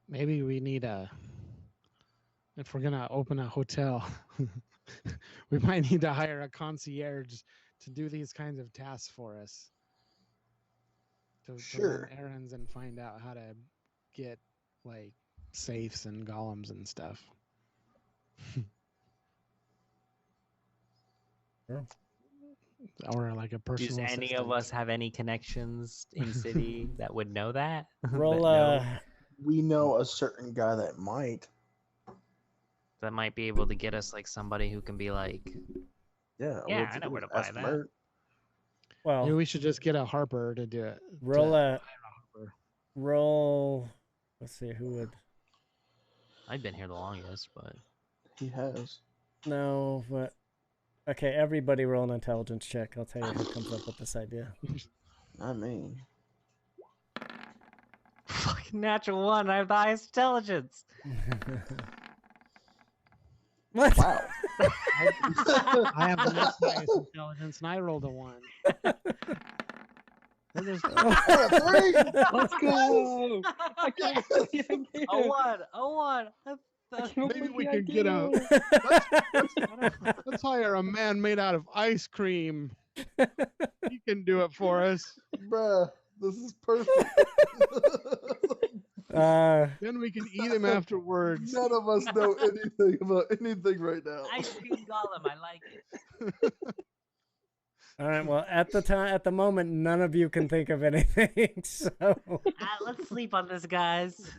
Maybe we need if we're gonna open a hotel, we might need to hire a concierge to do these kinds of tasks for us. To Sure. run errands and find out how to get like safes and golems and stuff. Sure. Or like a personal Does any of assistant. us have any connections in city that would know that? Roll that, know- We know a certain guy that might. that might be able to get us like somebody who can be like, Yeah. Yeah, I know where to buy ask that. Mert. Well, Maybe we should just get a Harper to do it. roll to a hire Harper. roll. Let's see who would. I've been here the longest, but He has. No, but okay. Everybody roll an intelligence check. I'll tell you who comes up with this idea. I mean, fucking natural one. I have the highest intelligence. What? wow. I have the next highest intelligence, and I rolled a 1. They're just- Three. Let's go! I can't believe I did A it. one. A one. I can't Maybe believe we I could did get a. it. Let's hire a man made out of ice cream. He can do it for us. Bruh, this is perfect. Then we can eat him afterwards. None of us know anything about anything right now. Ice cream golem. I like it. All right. Well, at the moment, none of you can think of anything. So Let's sleep on this, guys.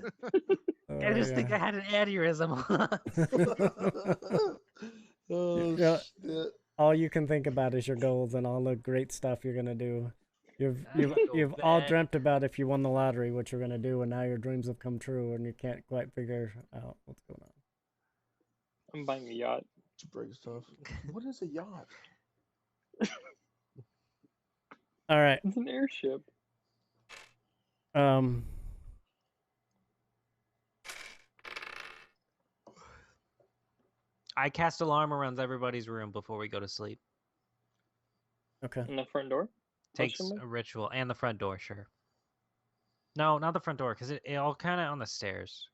Oh, I just think I had an aneurysm. Oh, Yeah. shit. all you can think about is your goals and all the great stuff you're gonna do. You've I'm gonna go you've all bed. dreamt about if you won the lottery, what you're gonna do, and now your dreams have come true, and you can't quite figure out what's going on. I'm buying a yacht. To break stuff. What is a yacht? All right. It's an airship. I cast alarm around everybody's room before we go to sleep. Okay. In the front door? Takes Question mark? a ritual and the front door, sure. No, not the front door, because it all kind of on the stairs.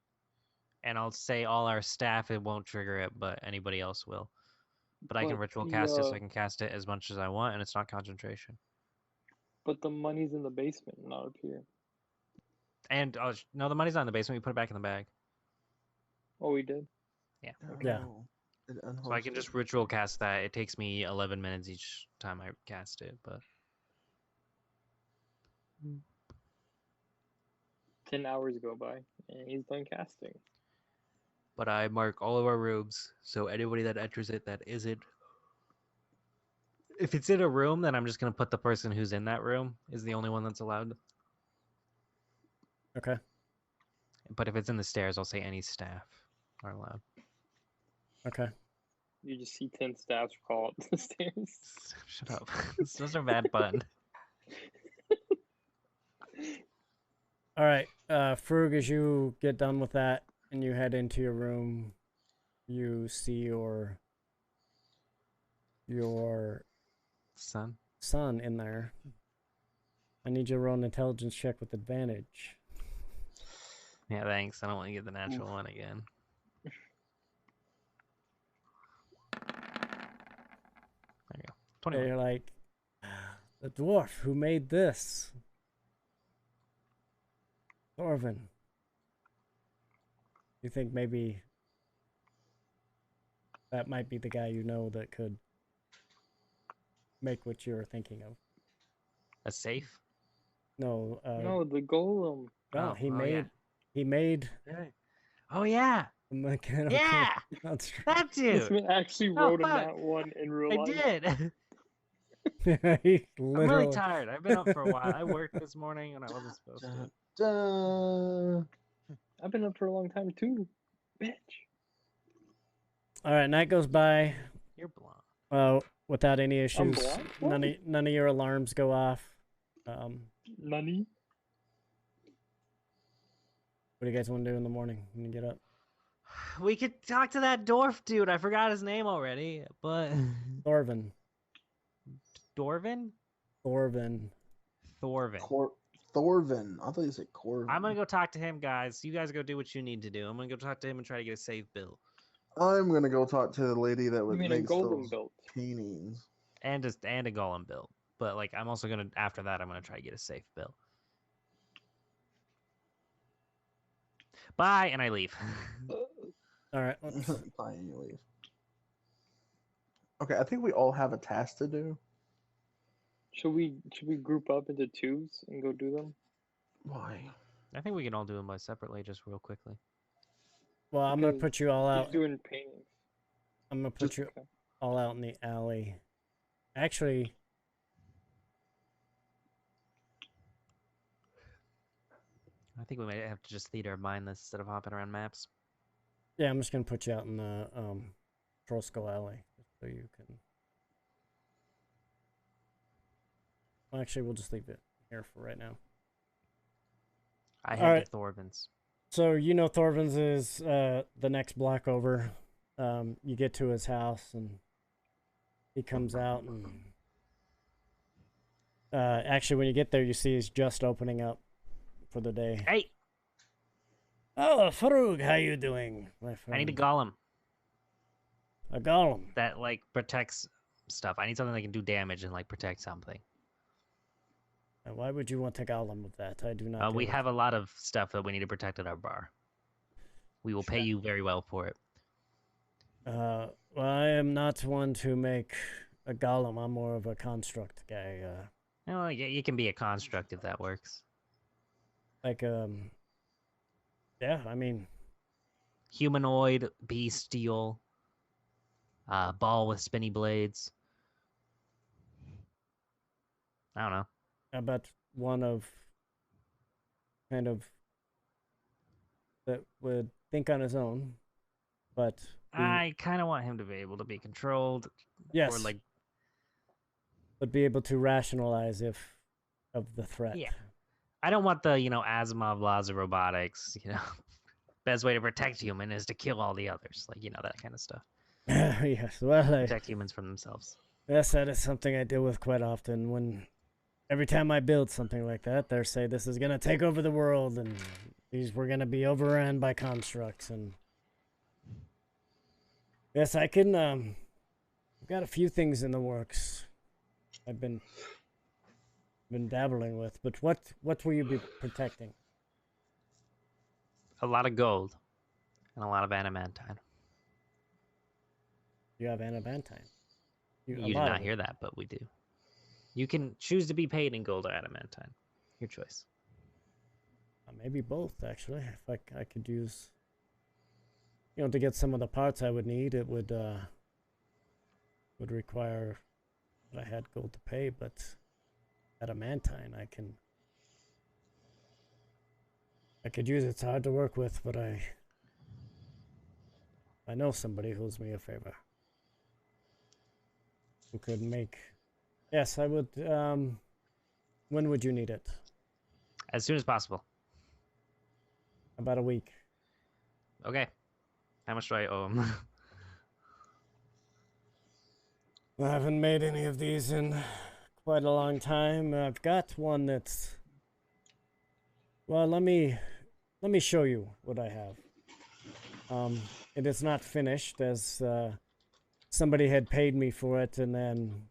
And I'll say all our staff, it won't trigger it, but anybody else will. But I can But ritual the, cast it, so I can cast it as much as I want, and it's not concentration. But the money's in the basement, not up here. And no, the money's not in the basement. We put it back in the bag. Oh, we did. Yeah. Yeah. Oh. So I can just ritual cast that. It takes me 11 minutes each time I cast it, but 10 hours go by, and he's done casting. I mark all of our rooms, so anybody that enters it that isn't. If it's in a room, then I'm just gonna put the person who's in that room is the only one that's allowed. Okay. But if it's in the stairs, I'll say any staff are allowed. Okay. You just see 10 staffs crawl up the stairs. Shut up. This was a bad pun. All right. Frug, as you get done with that and you head into your room, you see your son in there. I need you to roll an intelligence check with advantage. Yeah, thanks. I don't want to get the natural one again. There you go. 21. You're like, the dwarf who made this. Thorvin. You think maybe that might be the guy you know that could make what you're thinking of. A safe? No. No, the golem. Well, he yeah. made Oh yeah. a mechanical Yeah. construct. That This dude. man actually wrote in that one in real I life. did. He I'm literally. really tired. I've been up for a while. I worked this morning and I wasn't supposed to. I've been up for a long time too, bitch. All right, night goes by. You're blonde. Without any issues. blind? None of your alarms go off. Nani? What do you guys want to do in the morning when you get up? We could talk to that dwarf dude. I forgot his name already, but Thorvin. Dorvin? Thorvin. Thorvin. I thought you said Corvin. I'm gonna go talk to him, guys. You guys go do what you need to do. I'm gonna go talk to him and try to get a save bill. I'm gonna go talk to the lady that would You mean a make golden those belt? paintings. And a golem build. But like I'm also gonna after that I'm gonna try to get a safe bill. Bye, and I leave. All right. Bye, and you leave. Okay, I think we all have a task to do. Should we group up into twos and go do them? Why? I think we can all do them by separately, just real quickly. Well, I'm gonna Because put you all He's out. doing paintings. I'm gonna put you all out in the alley. Actually, I think we might have to just theater of mind this instead of hopping around maps. yeah, I'm just gonna put you out in the Trollskull alley so you can. Well, actually, we'll just leave it here for right now. I All head right. to Thorvin's. So you know Thorvin's is the next block over. You get to his house and he comes out and actually when you get there you see he's just opening up for the day. Hey, Oh, Frug, how you doing, my friend? I need a golem A golem. that like protects stuff. I need something that can do damage and like protect something. Why would you want a golem with that? I do not. We have a lot of stuff that we need to protect at our bar. We will pay you very well for it. Well, I am not one to make a golem. I'm more of a construct guy. Oh, yeah, you can be a construct if that works. Like yeah, I mean, Humanoid, bestial, ball with spinny blades. I don't know. how about one of kind of that would think on his own, but I kind of want him to be able to be controlled. yes, Or like, but be able to rationalize if of the threat. Yeah. I don't want the, Asimov laws of robotics, Best way to protect human is to kill all the others. Like, that kind of stuff. Yes, well, Protect humans from themselves. yes, that is something I deal with quite often. When every time I build something like that, they say this is gonna take over the world, and we're gonna be overrun by constructs. And yes, I can. I've got a few things in the works. I've been dabbling with, but what will you be protecting? A lot of gold and a lot of adamantine. You have adamantine. You a did lot not of it. hear that, but we do. You can choose to be paid in gold or adamantine. Your choice. Maybe both, actually. If I could use, to get some of the parts I would need, it would require that I had gold to pay, but adamantine I could use. It's hard to work with, but I know somebody who owes me a favor. Who could make... Yes, I would... when would you need it? As soon as possible. About a week. Okay. How much do I owe him? I haven't made any of these in quite a long time. I've got one that's... Well, let me show you what I have. It is not finished, as somebody had paid me for it and then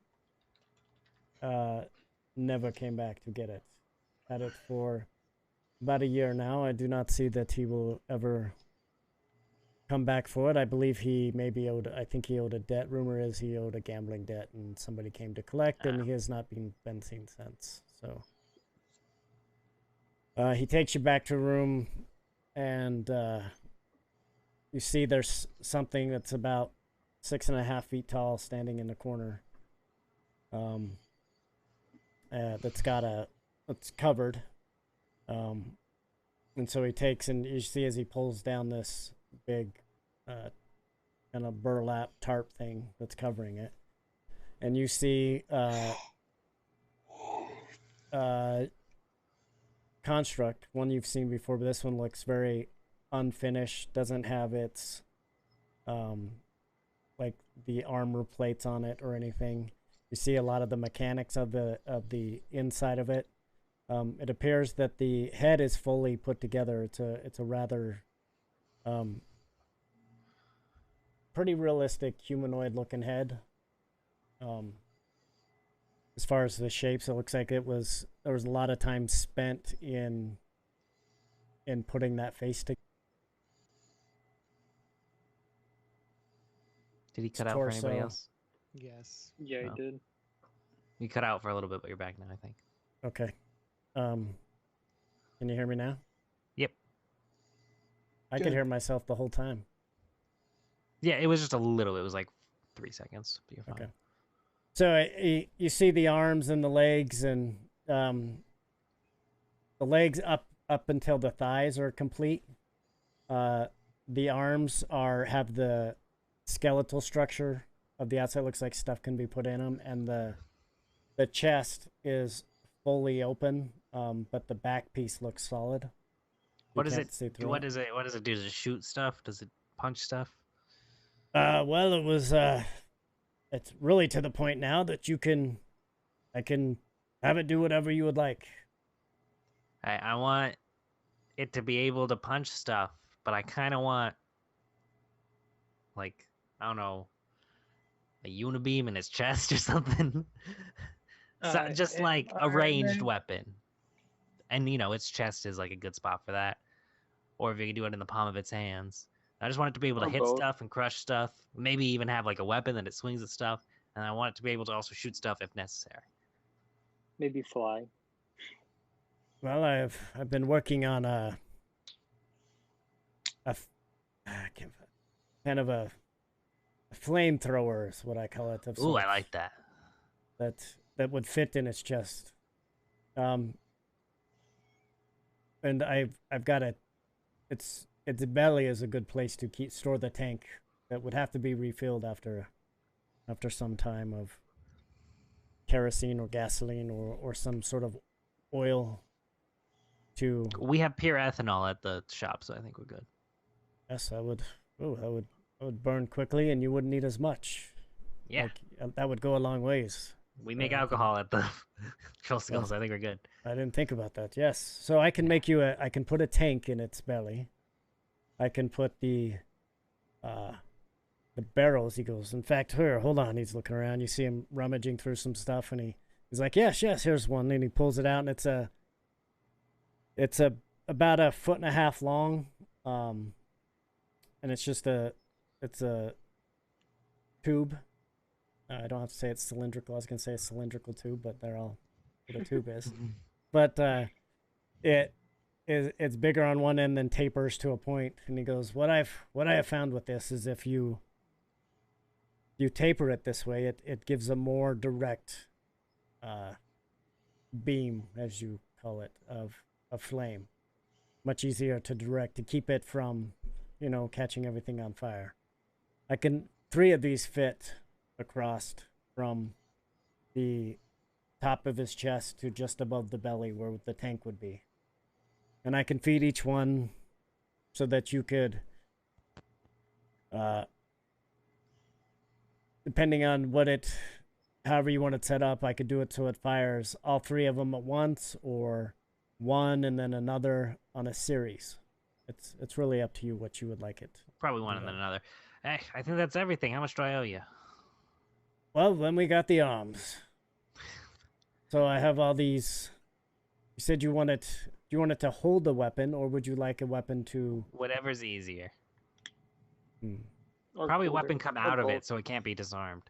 never came back to get it. Had it for about a year now. I do not see that he will ever come back for it. I believe he maybe owed... I think he owed a debt. Rumor is he owed a gambling debt, and somebody came to collect, and he has not been seen since. So he takes you back to a room, and you see there's something that's about 6.5 feet tall standing in the corner. That's covered. And so he takes, and you see as he pulls down this big kind of burlap tarp thing that's covering it. And you see construct, one you've seen before, but this one looks very unfinished, doesn't have its like the armor plates on it or anything. You see a lot of the mechanics of the inside of it. It appears that the head is fully put together. It's a rather pretty realistic humanoid looking head. As far as the shapes, it looks like there was a lot of time spent in putting that face together. Did he cut out for anybody else? Yes. Yeah, Oh. he did. You cut out for a little bit, but you're back now, I think. Okay. Can you hear me now? Yep. I could hear myself the whole time. Yeah, it was just a little. It was like 3 seconds. But you're fine. Okay. So you see the arms and the legs, and the legs up until the thighs are complete. The arms have the skeletal structure of the outside. Looks like stuff can be put in them, and the chest is fully open, but the back piece looks solid. What does it do? What does it do? Does it shoot stuff? Does it punch stuff? Well, it was it's really to the point now that I can have it do whatever you would like. I want it to be able to punch stuff, but I kind of want, like, I don't know, a unibeam in his chest or something. So, just like a ranged weapon. And, its chest is like a good spot for that. Or if you can do it in the palm of its hands. I just want it to be able to hit stuff and crush stuff. Maybe even have like a weapon that it swings at stuff. And I want it to be able to also shoot stuff if necessary. Maybe fly. Well, I've been working on a kind of a flamethrower is what I call it. Ooh, I like that. That would fit in its chest. And I've got its belly is a good place to store the tank. That would have to be refilled after some time of kerosene or gasoline or some sort of oil. We have pure ethanol at the shop, so I think we're good. Yes, that would burn quickly, and you wouldn't need as much. Yeah, that would go a long ways. We make alcohol at the Troll Skull, so I think we're good. I didn't think about that. Yes, so I can make you I can put a tank in its belly. I can put the barrels. He goes, in fact, here, hold on. He's looking around. You see him rummaging through some stuff, and he's like, yes, here's one. And he pulls it out, and it's about 1.5 feet long, and it's a tube. I don't have to say it's cylindrical. I was gonna say a cylindrical tube, but they're all what a tube is. But it's bigger on one end than tapers to a point. And he goes, what I have found with this is if you taper it this way, it gives a more direct beam, as you call it, of flame. Much easier to direct, to keep it from, catching everything on fire. 3 of these fit across from the top of his chest to just above the belly where the tank would be. And I can feed each one so that you could, depending on however you want it set up, I could do it so it fires all 3 of them at once, or one and then another on a series. It's really up to you what you would like it. Probably one and then another. Hey, I think that's everything. How much do I owe you? Well, then we got the arms. So I have all these. You said you wanted to hold the weapon, or would you like a weapon to? Whatever's easier. Or Probably a cooler, weapon come or out of both. it so it can't be disarmed.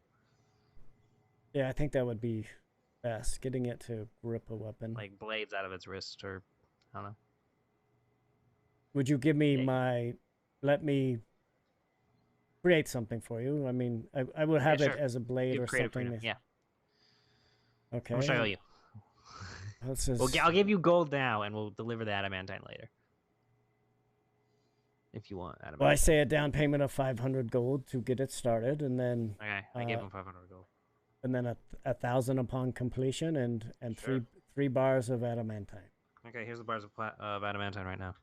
Yeah, I think that would be best. Getting it to grip a weapon. Like blades out of its wrist, or I don't know. Would you give me Yeah. let me create something for you? I mean, I would have it sure. as a blade You or have creative something. freedom. Yeah. Okay. How much do I owe you? This is, I'll give you gold now, and we'll deliver the adamantine later. If you want adamantine. well, I say a down payment of 500 gold to get it started, and then Okay, I gave him 500 gold. and then a 1,000 upon completion, and Sure. three bars of adamantine. Okay, here's the bars of adamantine right now.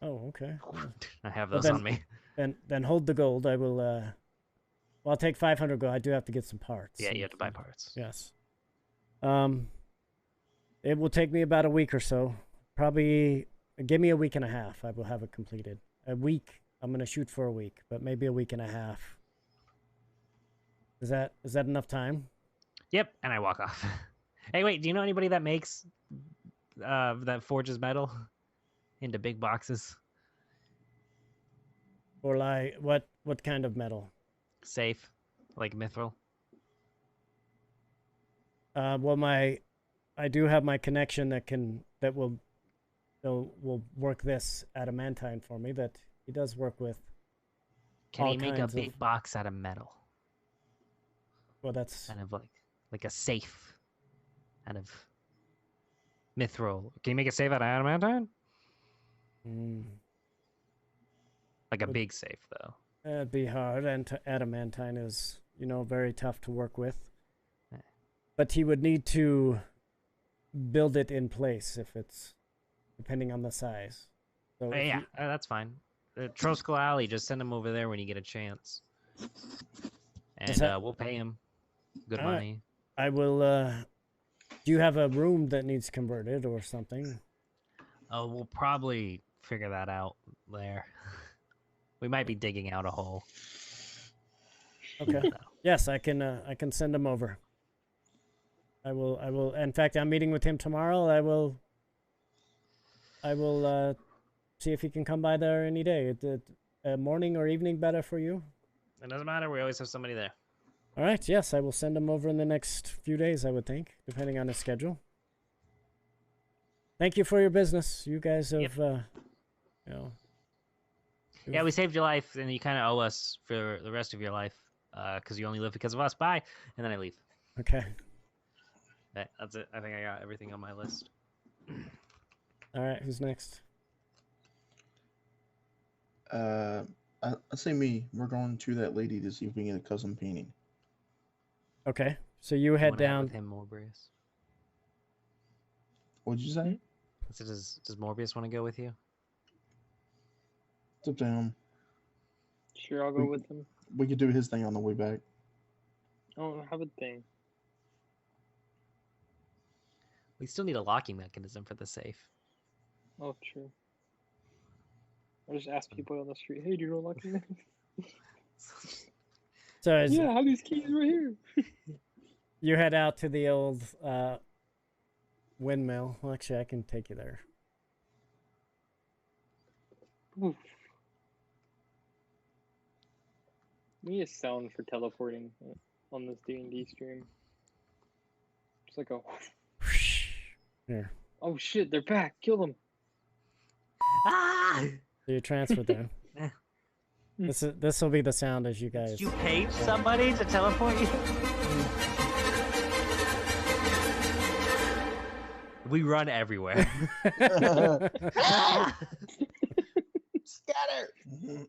Oh, okay. Yeah. I have Well, those on me. Then hold the gold. I will. Well, I'll take 500 gold. I do have to get some parts. Yeah, you have to buy parts. Yes. It will take me about a week or so. Probably give me a week and a half. I will have it completed. A week. I'm gonna shoot for a week, but maybe a week and a half. Is that enough time? Yep, and I walk off. Hey, wait, do you know anybody that makes that forges metal into big boxes? Or like what kind of metal? Safe, like mithril. Well, I do have my connection that will work this adamantine for me. That he does work with. Can all he make a kinds big of- box out of metal? Well, that's Kind of like a safe out of mithril. Can you make a safe out of adamantine? Like a Would- big safe, though. it'd be hard, and adamantine is very tough to work with. Yeah. But he would need to build it in place if it's depending on the size. So if Yeah, you- that's fine. Troskal Alley, just send him over there when you get a chance. And that- we'll pay him good All right. money. I will. Do you have a room that needs converted or something? Oh, we'll probably figure that out there. We might be digging out a hole. Okay. Yes, I can. I can send him over. I will. In fact, I'm meeting with him tomorrow. I will see if he can come by there any day. Morning or evening better for you? It doesn't matter. We always have somebody there. All right. Yes, I will send him over in the next few days. I would think, depending on his schedule. Thank you for your business. You guys have, Yeah, we saved your life, and you kind of owe us for the rest of your life because you only live because of us. Bye. And then I leave. Okay. That's it. I think I got everything on my list. All right. Who's next? I say me. We're going to that lady to see if we can get a custom painting. Okay. So you head Wanna down. with him, Morbius. What'd you say? So does Morbius want to go with you? It's up to him. Sure, I'll go with him. We could do his thing on the way back. I don't have a thing. We still need a locking mechanism for the safe. Oh, true. I just ask people on the street, hey, do you know lucky man? So as Yeah, I have these keys right here. you head out to the old windmill. Well, actually, I can take you there. Oof. We need a sound for teleporting on this D&D stream. It's like a. Here. Oh shit! They're back. Kill them. Ah! So you transferred there. This will be the sound as you guys. Did you page somebody to teleport you? We run everywhere. Scatter.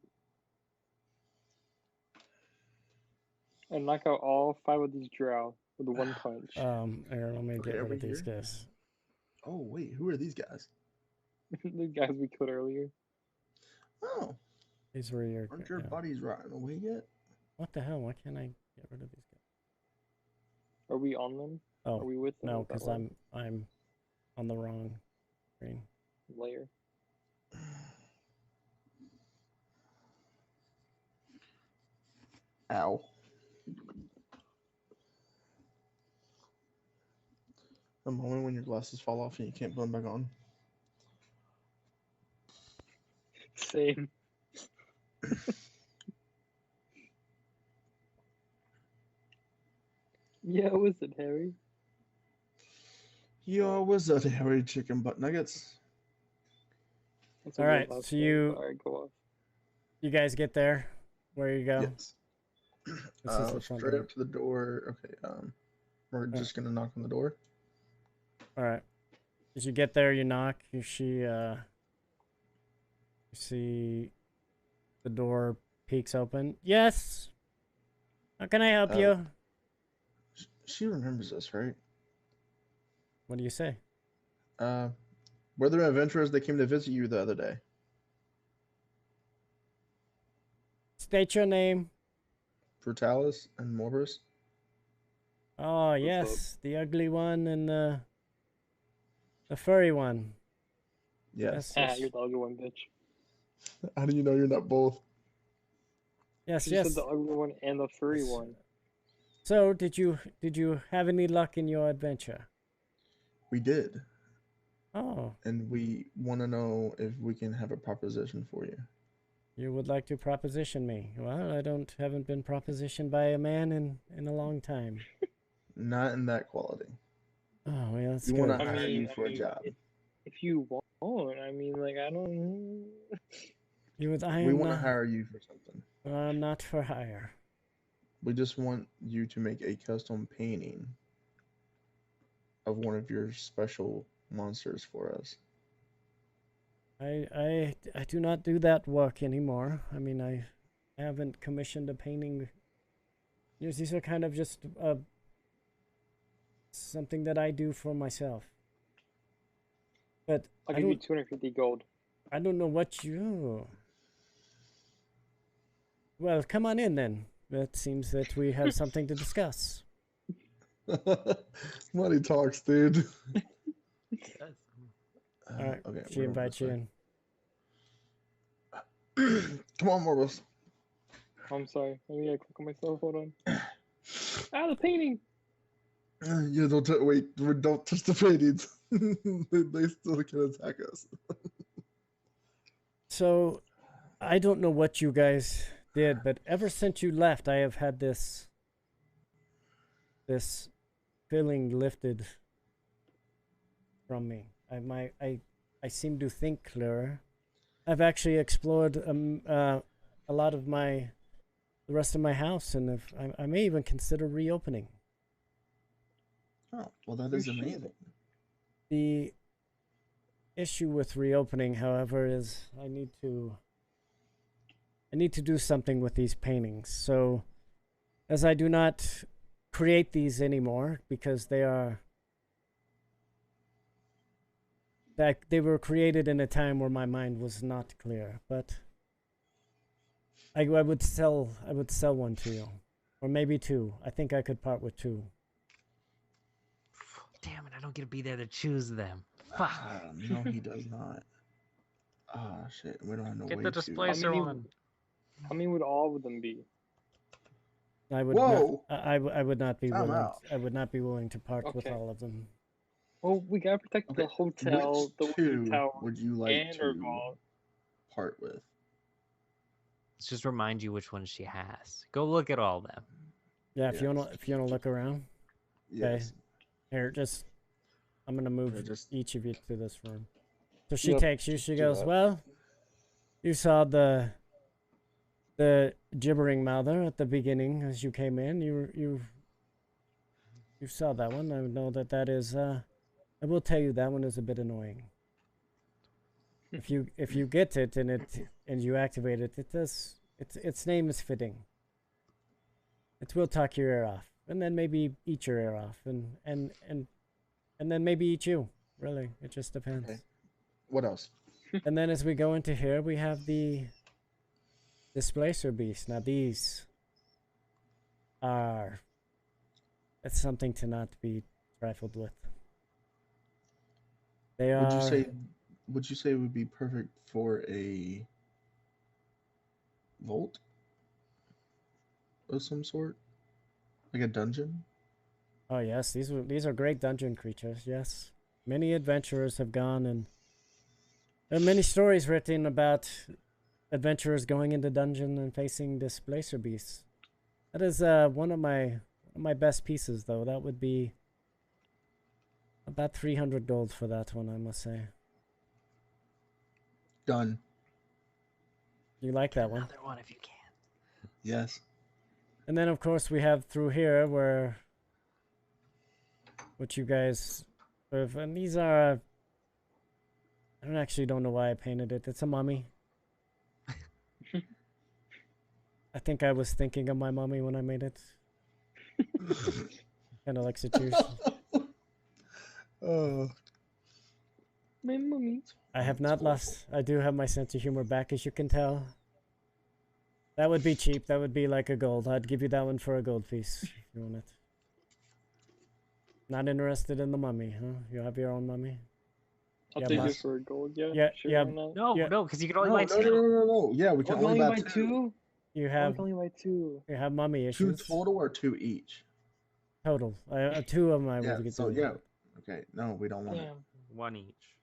And knock out all 5 of these drow with one punch. Here, let me Okay, get rid over of these here. guys. Oh wait, who are these guys? The guys we killed earlier. Oh, These were your. aren't your yeah. buddies rotting away yet? What the hell? Why can't I get rid of these guys? Are we on them? Oh, Are we with them? no, Is that because what- I'm on the wrong screen. layer. Ow. A moment when your glasses fall off and you can't put them back on. Same. Yeah, was it Harry? Yo, what's up, Harry Chicken Butt Nuggets? That's a All real right, last so name. you- Alright, go off. You guys get there. Where you go? Yes. This is the front Straight door. up to the door. Okay, we're just gonna knock on the door. All right. As you get there, you knock. You see the door peeks open. Yes. How can I help you? She remembers us, right? What do you say? We're the adventurers that came to visit you the other day. State your name. Brutalis and Morpheus. Oh, up? yes, the ugly one and the furry one. Yes. Ah, yes. you're the ugly one, bitch. How do you know you're not both? Yes, You yes. said the ugly one and the furry Yes. one. So, did you have any luck in your adventure? We did, Oh, and we want to know if we can have a proposition for you. you would like to proposition me? Well, haven't been propositioned by a man in a long time. Not in that quality. Oh, well, that's We good. want to I hire mean- you for a job. If you want, I mean, like, I don't. You would, I We am want to not, hire you for something. I'm not for hire. We just want you to make a custom painting of one of your special monsters for us. I do not do that work anymore. I mean, I haven't commissioned a painting. Yes, these are kind of just something that I do for myself. But I'll I give you don't, 250 gold. I don't know what you. Well, come on in then. It seems that we have something to discuss. Money talks, dude. All right, Okay, she we're going invites this you way. in. Come on, Morbius. I'm sorry. Let me click on myself. Hold on. Ah, the painting! Yeah, wait. Don't touch the paintings. they still can attack us. So, I don't know what you guys did, but ever since you left, I have had this feeling lifted from me. I seem to think clearer. I've actually explored a lot of the rest of my house, and I may even consider reopening. Oh, well, that is You should. amazing. The issue with reopening, however, is I need to do something with these paintings. So, as I do not create these anymore because they were created in a time where my mind was not clear, but I would sell one to you, or maybe two. I think I could part with two. Damn it! I don't get to be there to choose them. Fuck. No, he does not. Ah, shit. We don't have no Get way the to. displacer many- one. How many would all of them be? I would Whoa! not. I would not be Time willing. out. I would not be willing to part with Okay. all of them. Well, we gotta protect the Okay, hotel, the Which Wizard two Tower, would you like and our to vault. part with? Let's just remind you which ones she has. Go look at all of them. Yeah, if you wanna look around. Yes. Here, I'm gonna move just each of you to this room. So she Yep, takes you. just She do goes, that. well, you saw the gibbering mouther at the beginning as you came in. You saw that one. I know that is. I will tell you that one is a bit annoying. If you get it and you activate it, its name is fitting. It will talk your ear off, and then maybe eat your ear off, and then maybe eat you. Really, it just depends. Okay. What else? And then as we go into here, we have the displacer beast. Now these are it's something to not be trifled with. They are. Would you say it would be perfect for a vault of some sort, like a dungeon? Oh yes, these are great dungeon creatures. Yes, many adventurers have gone, and there are many stories written about adventurers going into dungeon and facing displacer beasts. That is one of my best pieces, though. That would be about 300 gold for that one, I must say. Done. You like that one? Another one if you can. Yes. And then, of course, we have through here where what you guys have, and these are. I don't know why I painted it. It's a mummy. I think I was thinking of my mummy when I made it. Kind of like situation. Oh. My mummy. I have not lost. I do have my sense of humor back, as you can tell. That would be cheap. That would be like a gold. I'd give you that one for a gold piece if you want it. Not interested in the mummy, huh? You have your own mummy? I'll Yeah, take boss. it for a gold. Yeah. Yeah, Sure, yeah. why not? No, Yeah. no, because you can only No, buy no, two. no. Yeah, we Oh, can you only buy two. two. You I have can only buy two. mummy Two issues. total or two each? Total. Two of them I Yeah. would get. So yeah. Okay. No, we don't want it. Damn. One each.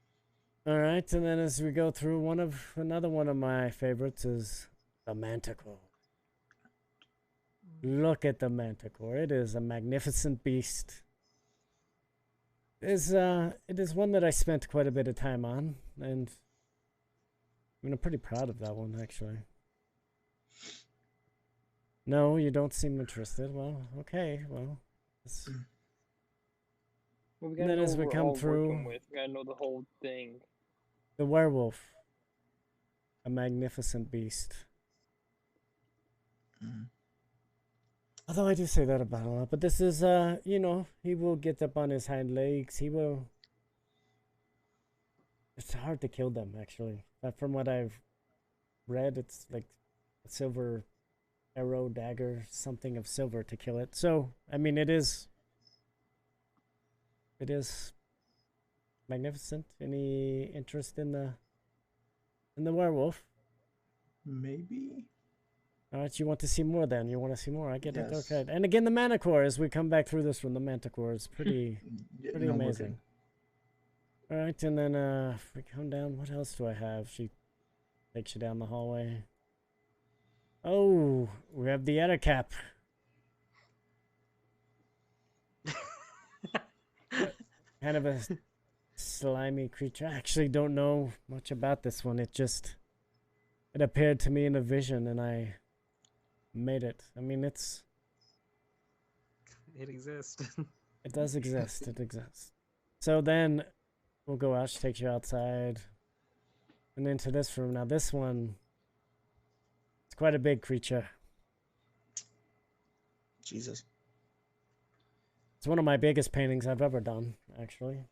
All right, and then as we go through, another one of my favorites is the Manticore. Look at the Manticore. It is a magnificent beast. It is one that I spent quite a bit of time on, and I'm pretty proud of that one, actually. No, you don't seem interested. Well, okay, well. Well, we And gotta then know as what we we're come all through- working with. We gotta know the whole thing. The werewolf. A magnificent beast. Mhm. Although I do say that about a lot, but this is, he will get up on his hind legs. He will. It's hard to kill them, actually. From what I've read, it's like a silver arrow, dagger, something of silver to kill it. So, I mean, it is magnificent. Any interest in the werewolf? Maybe. All right, you want to see more then? You want to see more? I get it. Yes. Okay. And again, the Manticore, as we come back through this one, the Manticore is pretty Yeah, pretty no, we're amazing. All right, and then if we come down, what else do I have? She takes you down the hallway. Oh, we have the Ettercap. Kind of a slimy creature. I actually don't know much about this one. It appeared to me in a vision, and I made it. I mean, It exists. it does exist. It exists. So then we'll go out. She takes you outside and into this room. Now this one, it's quite a big creature. Jesus. It's one of my biggest paintings I've ever done, actually.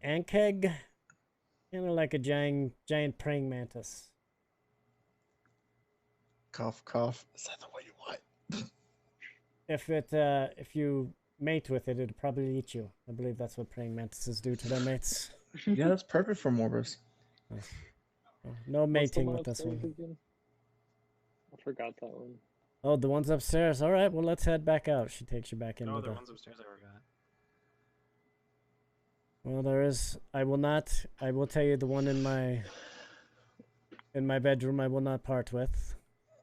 Ankeg, kind of like a giant praying mantis. Cough, cough. Is that the way you want? If you mate with it, it'd probably eat you. I believe that's what praying mantises do to their mates. Yeah, that's perfect for Morbus. No What's the mating one with this upstairs one. again? I forgot that one. Oh, the ones upstairs. All right, well, let's head back out. She takes you back into No, the... the ones upstairs I forgot. Well, there is... I will tell you the one in my in my bedroom I will not part with.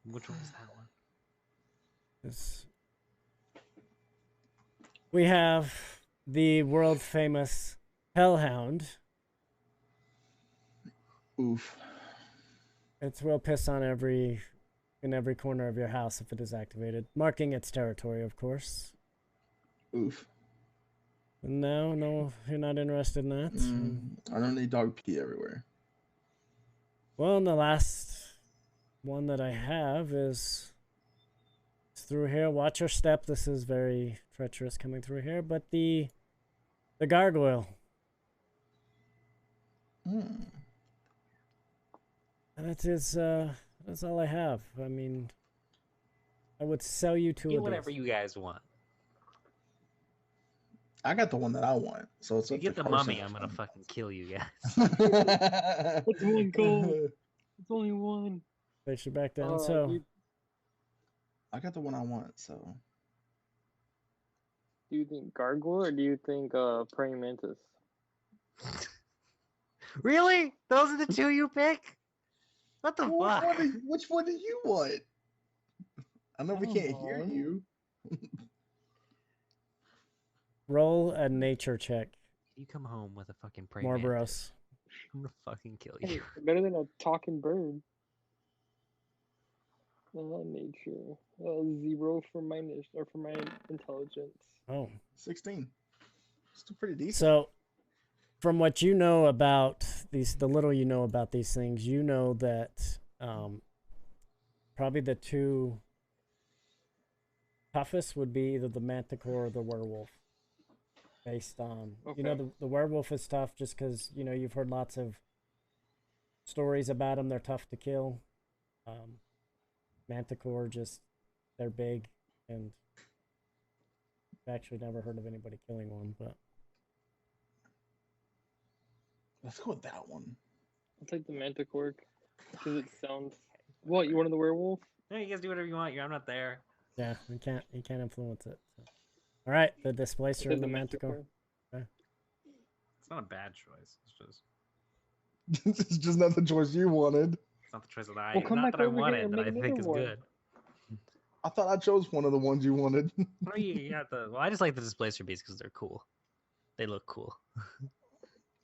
Which one was that one? Is we have the world famous Hellhound. Oof. It will piss on in every corner of your house if it is activated, marking its territory, of course. Oof. No, you're not interested in that. I don't need dog pee everywhere. Well, and the last one that I have is through here. Watch your step. This is very treacherous coming through here. But the gargoyle. That is that's all I have. I mean, I would sell you two Get of whatever these. you guys want. I got the one that I want, so it's If you up get to the Carson mummy, I'm or gonna fucking kill you guys. It's one gold. It's only one. Place you back down. Oh, So dude. I got the one I want, so. Do you think gargoyle or do you think praying mantis? Really? Those are the two you pick? What the fuck? Which one do you want? I know we Come can't hear on. you. roll a nature check, You come home with a fucking praying mantis, Morboros. I'm gonna fucking kill Hey, you. better than a talking bird. Nature. 0 for my for my intelligence. Oh, 16. Still pretty decent. so from what you know about these, the little you know about these things, you know that probably the two toughest would be either the manticore or the werewolf. Based on, you know, Okay. the werewolf is tough just because, you know, you've heard lots of stories about them. They're tough to kill. Manticore, just, they're big, and I've actually never heard of anybody killing one, but Let's go with that one. I'll take the manticore because it sounds. What, you wanted the werewolf? No, you guys do whatever you want. I'm not there. yeah, you can't influence it. So. All right, the displacer I'll and take the manticore. It's not a bad choice. It's just It's just not the choice you wanted. it's not the choice that I Well, come not back that I over here wanted and that I make think another is one. good. I thought I chose one of the ones you wanted. Well, you got the. Well, I just like the displacer beasts because they're cool. They look cool.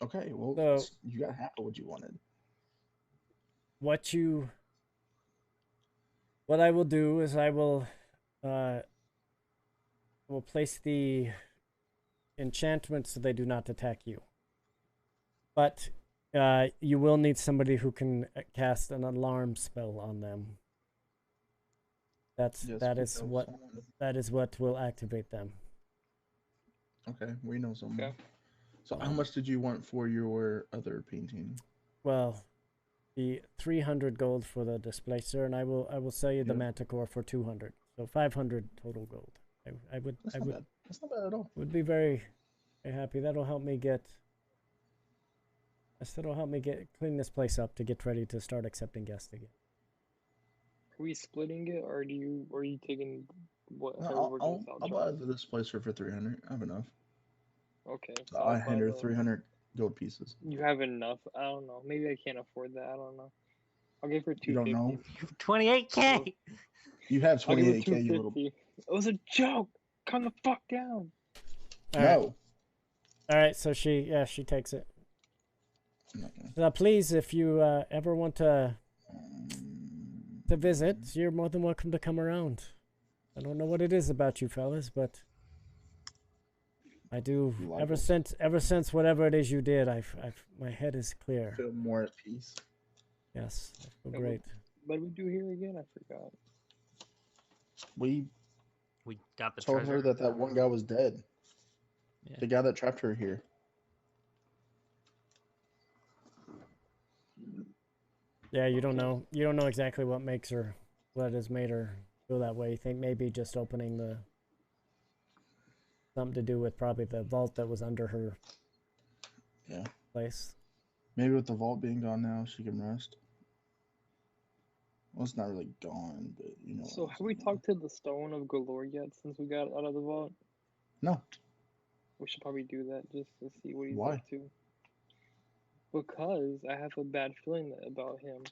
Okay, well, So- you got half of what you wanted. What I will do is I will place the enchantment so they do not attack you. But you will need somebody who can cast an alarm spell on them. Yes, that we is know what someone. that is what will activate them. Okay, we know someone. Okay. So how much did you want for your other painting? Well, the 300 gold for the displacer, and I will sell you the Yeah. manticore for 200. So 500 total gold. I would That's not bad. That's not bad at all. would be very, very happy. That'll help me get. That'll help me clean this place up to get ready to start accepting guests again. Are we splitting it, or are you taking what? No, however goes out, I'll John? buy the displacer for 300. I have enough. Okay. So I'll I buy hand her the- 300 gold pieces. You have enough. I don't know. Maybe I can't afford that. I don't know. I'll give her 250. You don't know? 28K. You have I'll give her 28k, you little. 250. It was a joke. Calm the fuck down. All right. No. All right. So she takes it. Please, if you ever want to visit, you're more than welcome to come around. I don't know what it is about you fellas, but I do. You like Ever it? since whatever it is you did, my head is clear. Feel more at peace. Yes, I feel Yeah, great. What did we do here again? I forgot. We We got the told treasure. her that one guy was dead. Yeah. The guy that trapped her here. Yeah, you don't know. You don't know exactly what has made her feel that way. You think maybe just opening something to do with probably the vault that was under her Yeah. place. Maybe with the vault being gone now, she can rest. Well, it's not really gone, but you know. So what I'm have we saying. talked to the Stone of Galore yet since we got out of the vault? No. We should probably do that just to see what he's Why? up to. Because I have a bad feeling about him.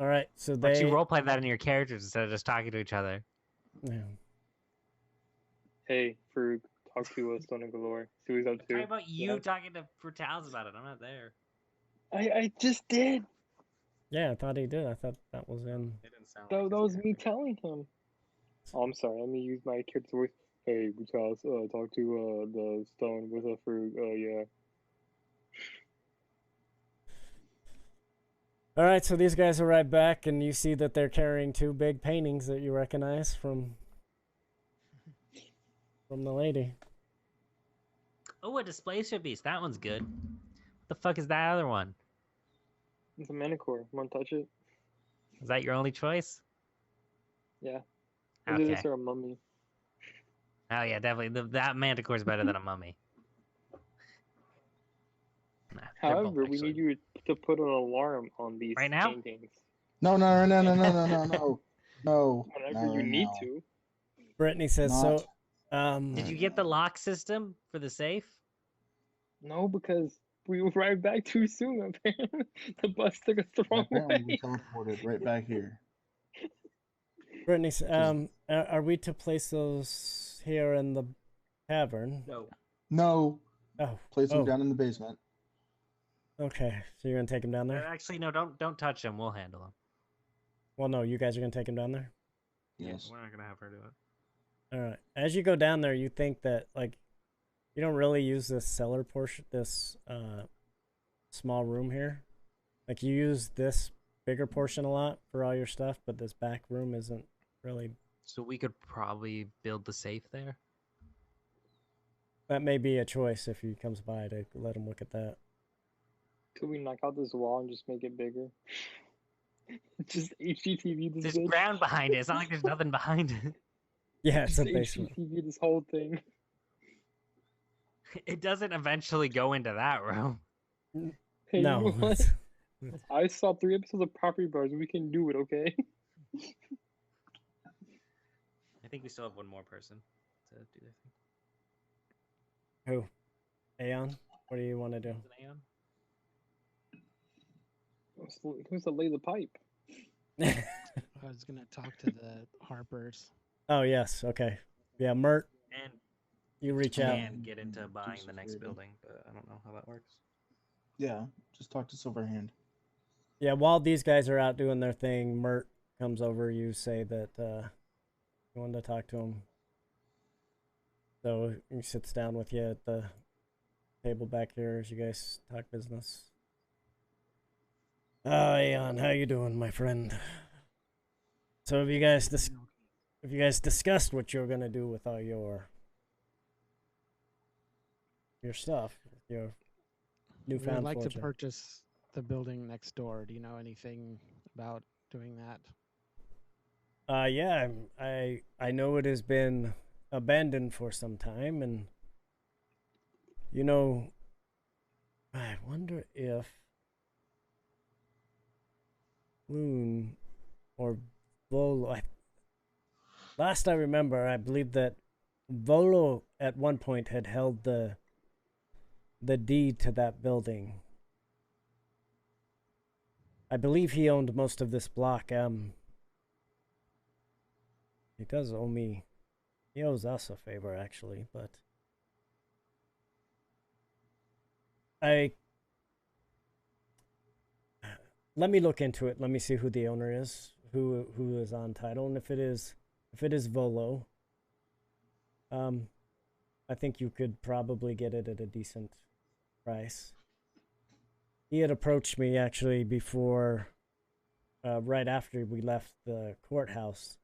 All right, so But you they. roleplay that in your characters instead of just talking to each other. Yeah. Hey, Frug, talk to Stone Galore. See what he's up Talking to. about you Yeah. talking to Brutals about it. I'm not there. I just did. Yeah, I thought he did. I thought that was in. It didn't sound That, like that his was me character. telling him. Oh, I'm sorry. Let me use my kid's voice. Hey, Charles, talk to the Stone with a Frug. Yeah. All right, so these guys arrive back, and you see that they're carrying two big paintings that you recognize from the lady. Oh, a displacer beast. That one's good. What the fuck is that other one? It's a Manicore. Want to touch it? Is that your only choice? Yeah. Either Okay. this or a mummy. Oh yeah, definitely. That Manticore is better than a mummy. Nah, they're both However, we actually. need you to put an alarm on these Right now? paintings. No, no, no, no, no, no, no, no, no. Whenever no, you need no. to. Brittany says Not. so. Did you get the lock system for the safe? No, because we arrived back too soon, apparently. The bus took us the wrong Apparently, we way. teleported right back here. Brittany, are we to place those here in the tavern? No. No. Oh, Place them oh, down in the basement. okay. So you're gonna take him down there? Actually, no. Don't touch him. We'll handle him. Well, no, you guys are gonna take him down there. Yes. We're not gonna have her do it. All right. As you go down there, you think that like you don't really use this cellar portion, this small room here. Like you use this bigger portion a lot for all your stuff, but this back room isn't really. So we could probably build the safe there. That may be a choice if he comes by to let him look at that. Could we knock out this wall and just make it bigger? Just HGTV this There's bitch. ground behind it. It's not like there's nothing behind it. Yeah, it's Just a basement. HGTV this whole thing. It doesn't eventually go into that room. Hey, No. you know what? I saw 3 episodes of Property Bars. We can do it, okay? I think we still have one more person to do their thing. Who? Aeon? What do you want to do? Is it Aeon? Who's to lay the pipe? I was gonna talk to the Harpers. Oh, yes. Okay. Yeah, Mert, And you reach out. can get into buying the next building, but I don't know how that works. Yeah. Just talk to Silverhand. Yeah, while these guys are out doing their thing, Mert comes over. You say that you wanted to talk to him. So he sits down with you at the table back here as you guys talk business. Aeon, how you doing, my friend? So have you guys discussed what you're gonna do with all your stuff, your We'd newfound like fortune? to purchase the building next door. Do you know anything about doing that? Yeah, I know it has been abandoned for some time, and you know, I wonder if Loon or Volo. Last I remember, I believe that Volo at one point had held the deed to that building. I believe he owned most of this block. He does owe me. He owes us a favor, actually, but let me look into it. Let me see who the owner is, who is on title, and if it is Volo, I think you could probably get it at a decent price. He had approached me actually before, right after we left the courthouse.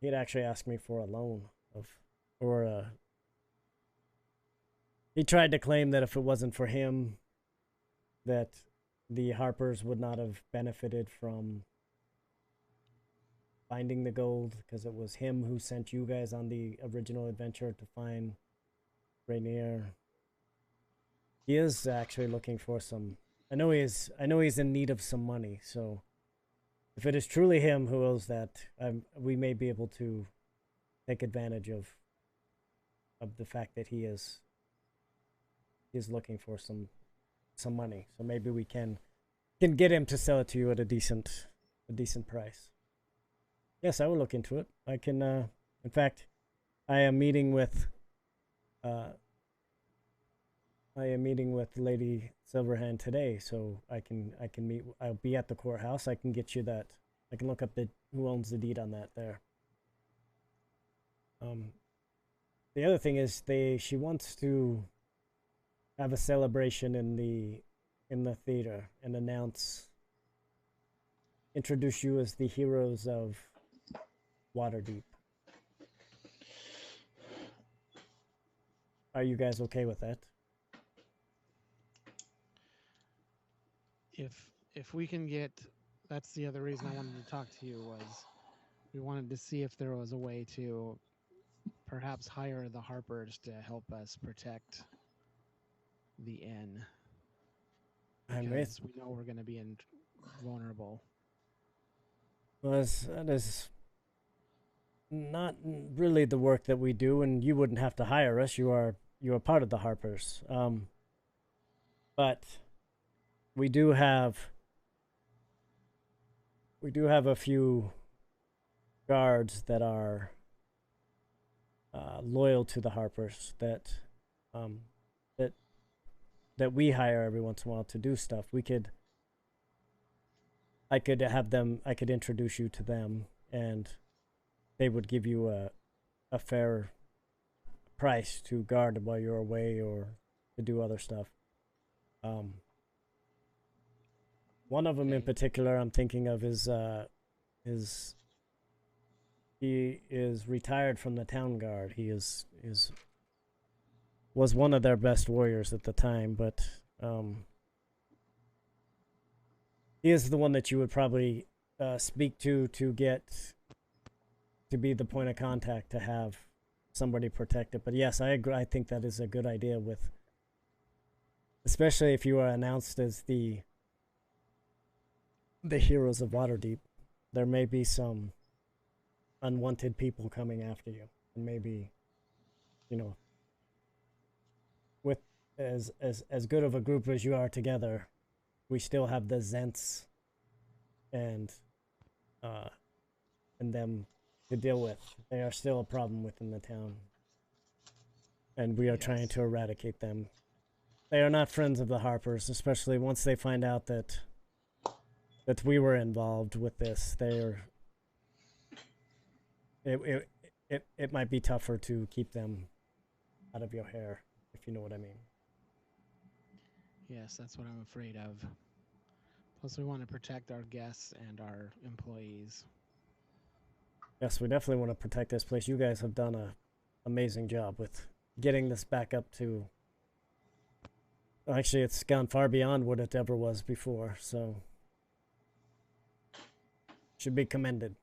He had actually asked me for a loan he tried to claim that if it wasn't for him, that the Harpers would not have benefited from finding the gold, because it was him who sent you guys on the original adventure to find Rainier. He is actually looking for some. I know he's in need of some money, so if it is truly him who owes that, we may be able to take advantage of the fact that he is looking for some money. So maybe we can can get him to sell it to you at a decent price. Yes, I will look into it. I can. In fact, I am meeting with Lady Silverhand today, so I can meet. I'll be at the courthouse. I can get you that. I can look up who owns the deed on that there. The other thing is she wants to have a celebration in the theater and introduce you as the heroes of Waterdeep. Are you guys okay with that? If we can get, that's the other reason I wanted to talk to you, was we wanted to see if there was a way to perhaps hire the Harpers to help us protect the inn. Because we know we're going to be vulnerable. Well, that is not really the work that we do, and you wouldn't have to hire us. You are part of the Harpers. But we do have a few guards that are loyal to the Harpers that we hire every once in a while to do stuff. I could introduce you to them, and they would give you a fair price to guard while you're away or to do other stuff. One of them in particular I'm thinking of is he is retired from the town guard. He was one of their best warriors at the time, but he is the one that you would probably speak to get to be the point of contact to have somebody protect it. But yes, I agree. I think that is a good idea, especially if you are announced as the heroes of Waterdeep. There may be some unwanted people coming after you, and maybe, with as good of a group as you are together, we still have the Zents and them to deal with. They are still a problem within the town, and we are trying to eradicate them. They are not friends of the Harpers, especially once they find out that we were involved with this. It might be tougher to keep them out of your hair, if you know what I mean. Yes, that's what I'm afraid of. Plus, we want to protect our guests and our employees. Yes, we definitely want to protect this place. You guys have done an amazing job with getting this back up to... Actually, it's gone far beyond what it ever was before, so... should be commended.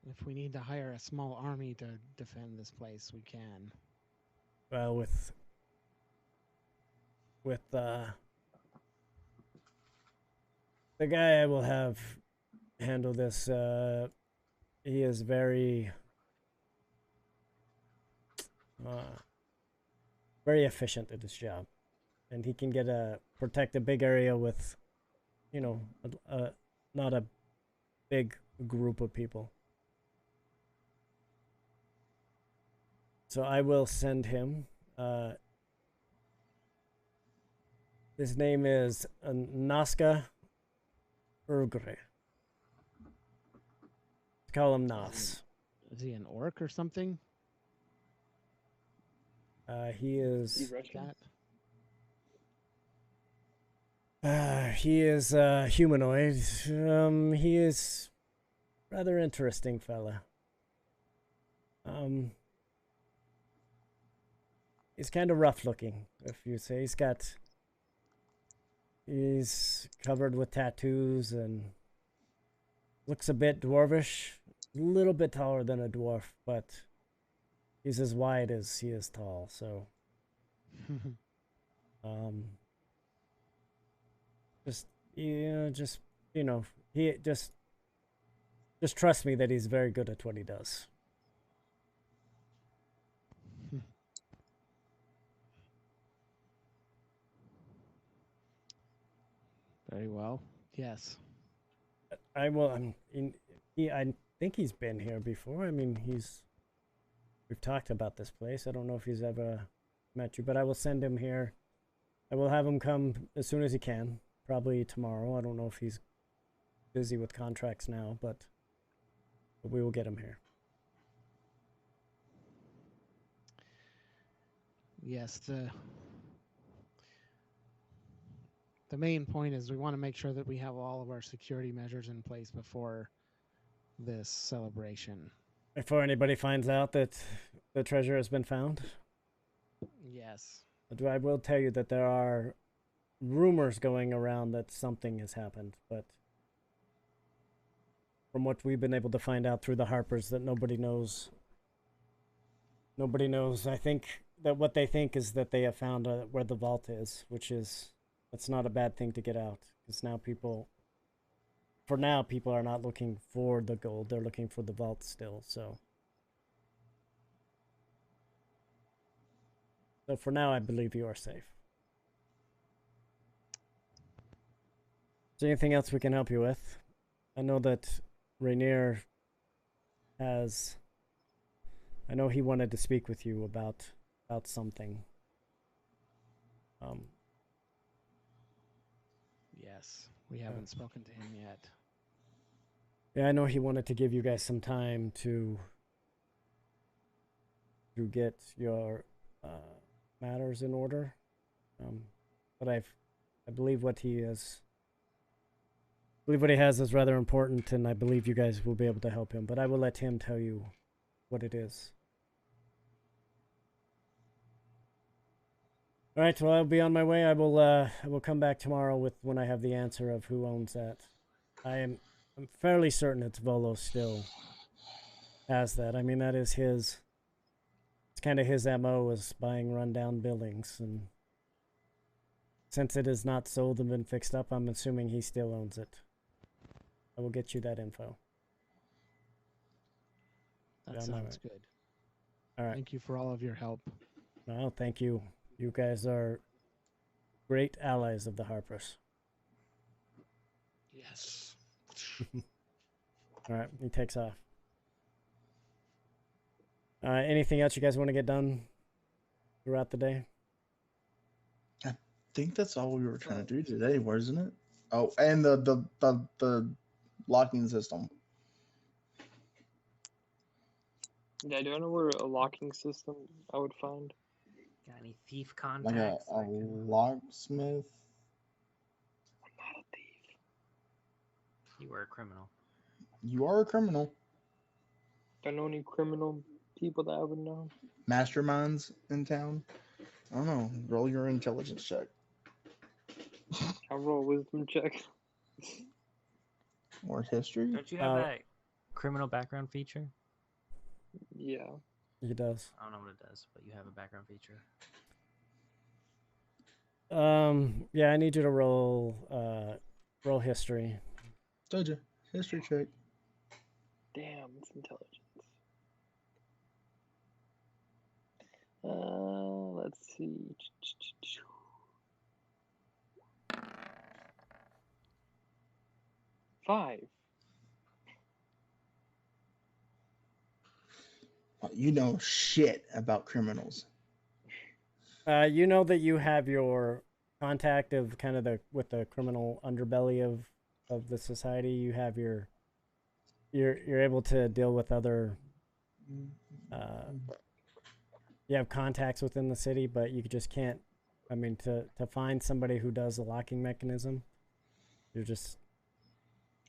If we need to hire a small army to defend this place, we can. Well, with the guy I will have handle this, he is very efficient at his job, and he can protect a big area with, not a big group of people. So I will send him. His name is Nazca Urgre. Call him Nas. Is he an orc or something? He is. Russian? He is humanoid. He is rather interesting fella. He's kind of rough looking, if you say. He's covered with tattoos and looks a bit dwarvish. A little bit taller than a dwarf, but he's as wide as he is tall, so just trust me that he's very good at what he does. Very well. Yes. I will. I think he's been here before. I mean, we've talked about this place. I don't know if he's ever met you, but I will send him here. I will have him come as soon as he can, probably tomorrow. I don't know if he's busy with contracts now, but we will get him here. Yes, the main point is we want to make sure that we have all of our security measures in place before this celebration. Before anybody finds out that the treasure has been found? Yes. I will tell you that there are rumors going around that something has happened, but from what we've been able to find out through the Harpers, that nobody knows. Nobody knows. I think that what they think is that they have found where the vault is, which is, that's not a bad thing to get out, because now people are not looking for the gold, they're looking for the vault still, so for now I believe you are safe. Is there anything else we can help you with? I know that Rainier has, I know he wanted to speak with you about something. Yes, we haven't spoken to him yet. Yeah, I know he wanted to give you guys some time to get your matters in order, but I believe what he has. I believe what he has is rather important, and I believe you guys will be able to help him. But I will let him tell you what it is. All right, well, I'll be on my way. I will come back tomorrow when I have the answer of who owns that. I'm fairly certain it's Volo still has that. I mean, that is his. It's kind of his MO, is buying rundown buildings, and since it is not sold and been fixed up, I'm assuming he still owns it. I will get you that info. That sounds good. All right. Thank you for all of your help. No, thank you. You guys are great allies of the Harpers. Yes. All right, he takes off. Anything else you guys want to get done throughout the day? I think that's all we were trying to do today, wasn't it? Oh, and the locking system. Yeah, I don't know where a locking system I would find. Got any thief Like contacts? a locksmith. I'm not a thief. You were a criminal. You are a criminal. Don't know any criminal people that I would know. Masterminds in town. I don't know. Roll your intelligence check. I'll roll a wisdom check. Or history. Don't you have that criminal background feature? Yeah. He does. I don't know what it does, but you have a background feature. Yeah, I need you to roll history. Told you. History check. Damn, it's intelligence. Let's see. 5. You know shit about criminals. You know that you have your contact of kind of with the criminal underbelly of the society. You have you're able to deal with other. You have contacts within the city, but you just can't. I mean, to find somebody who does a locking mechanism, it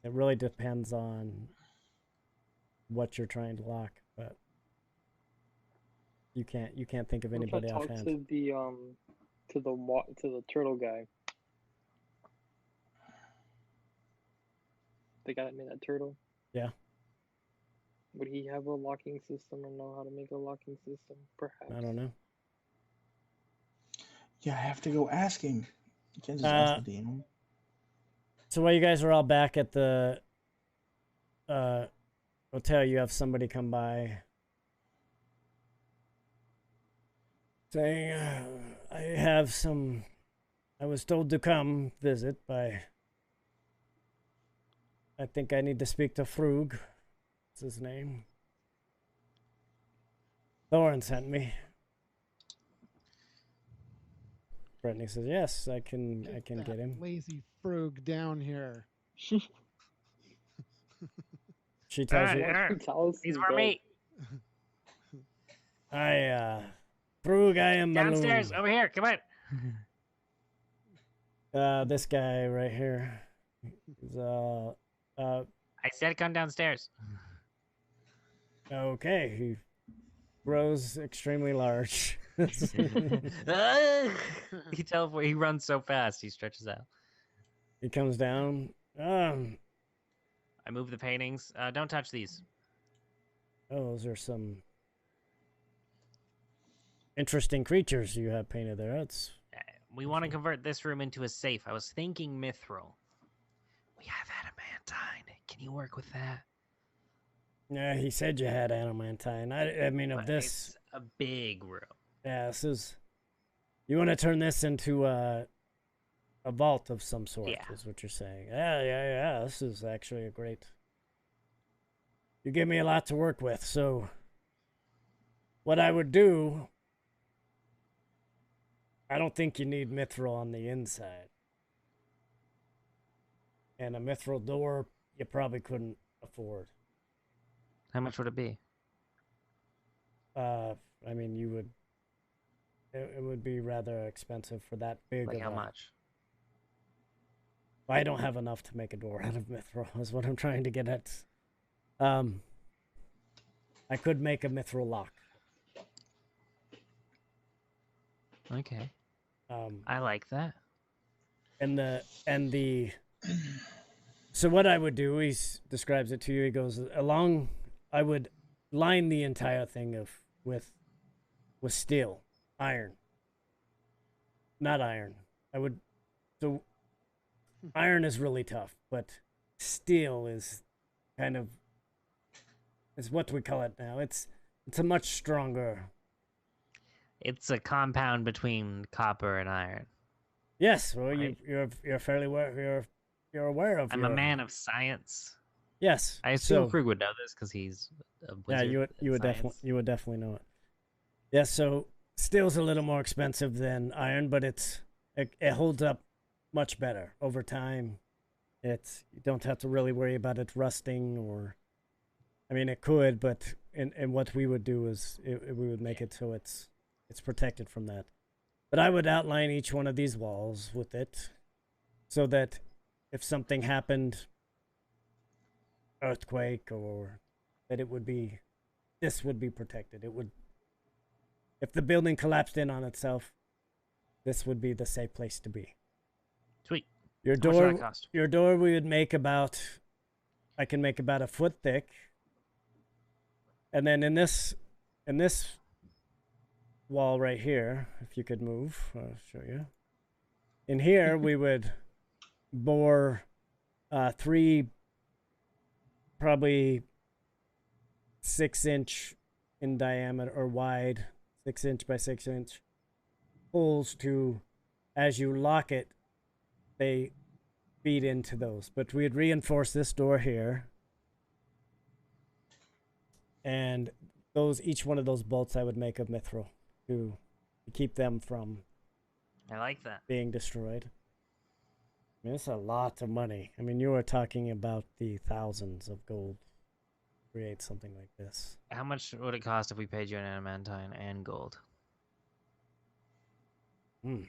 really depends on what you're trying to lock, but you can't think of anybody offhand. Talk to the turtle guy. The guy that made that turtle. Yeah. Would he have a locking system or know how to make a locking system? Perhaps. I don't know. Yeah, I have to go asking. You can't just ask the DM. So while you guys are all back at the hotel, you have somebody come by saying, I was told to come visit by I think I need to speak to Frug. What's his name? Thorin sent me. Brittany says, yes, I can get him. Lazy Frug down here. She tells you, He's for me. Frug, I am Downstairs, Malone. over here, come on. This guy right here. He's, I said come downstairs. okay, he grows extremely large. He teleports. He runs so fast. He stretches out. He comes down. I move the paintings. Don't touch these. Oh, those are some interesting creatures you have painted there. It's We want to convert this room into a safe. I was thinking mithril. We have adamantine. Can you work with that? yeah. He said you had adamantine. I mean, of But this. It's a big room. Yeah, this is. You want to turn this into a vault of some sort, Yeah. is what you're saying. Yeah. This is actually a great. You give me a lot to work with, so. What I would do. I don't think you need mithril on the inside. And a mithril door, you probably couldn't afford. How much would it be? I mean, you would. It would be rather expensive for that big Like of how a. much? I don't have enough to make a door out of mithril. Is what I'm trying to get at. I could make a mithril lock. Okay. I like that. And the. So what I would do, he describes it to you. He goes along. I would line the entire thing with steel, iron. Not iron. I would. So iron is really tough, but steel is kind of is what we call it now. It's a much stronger. It's a compound between copper and iron. Yes, well, Right. you're fairly aware. You're aware of. I'm a man of science. Yes, I assume Krug would know this because he's a yeah. wizard. You would definitely know it. Yeah. So steel's a little more expensive than iron, but it holds up much better over time. You don't have to really worry about it rusting or. I mean, it could, but and what we would do is we would make it so it's protected from that. But I would outline each one of these walls with it, so that if something happened, earthquake or that this would be protected. It would, if the building collapsed in on itself, this would be the safe place to be. Sweet. Your How much would door, that cost? your door, we would make I can make about a foot thick. And then in this wall right here, if you could move, I'll show you. In here, we would bore 3 probably 6-inch in diameter or wide, 6-inch by 6-inch holes to, as you lock it, they feed into those. But we'd reinforce this door here. And each one of those bolts I would make of mithril to keep them from I like that. being destroyed. I mean, it's a lot of money. I mean, you were talking about the thousands of gold to create something like this. How much would it cost if we paid you an adamantine and gold? Well,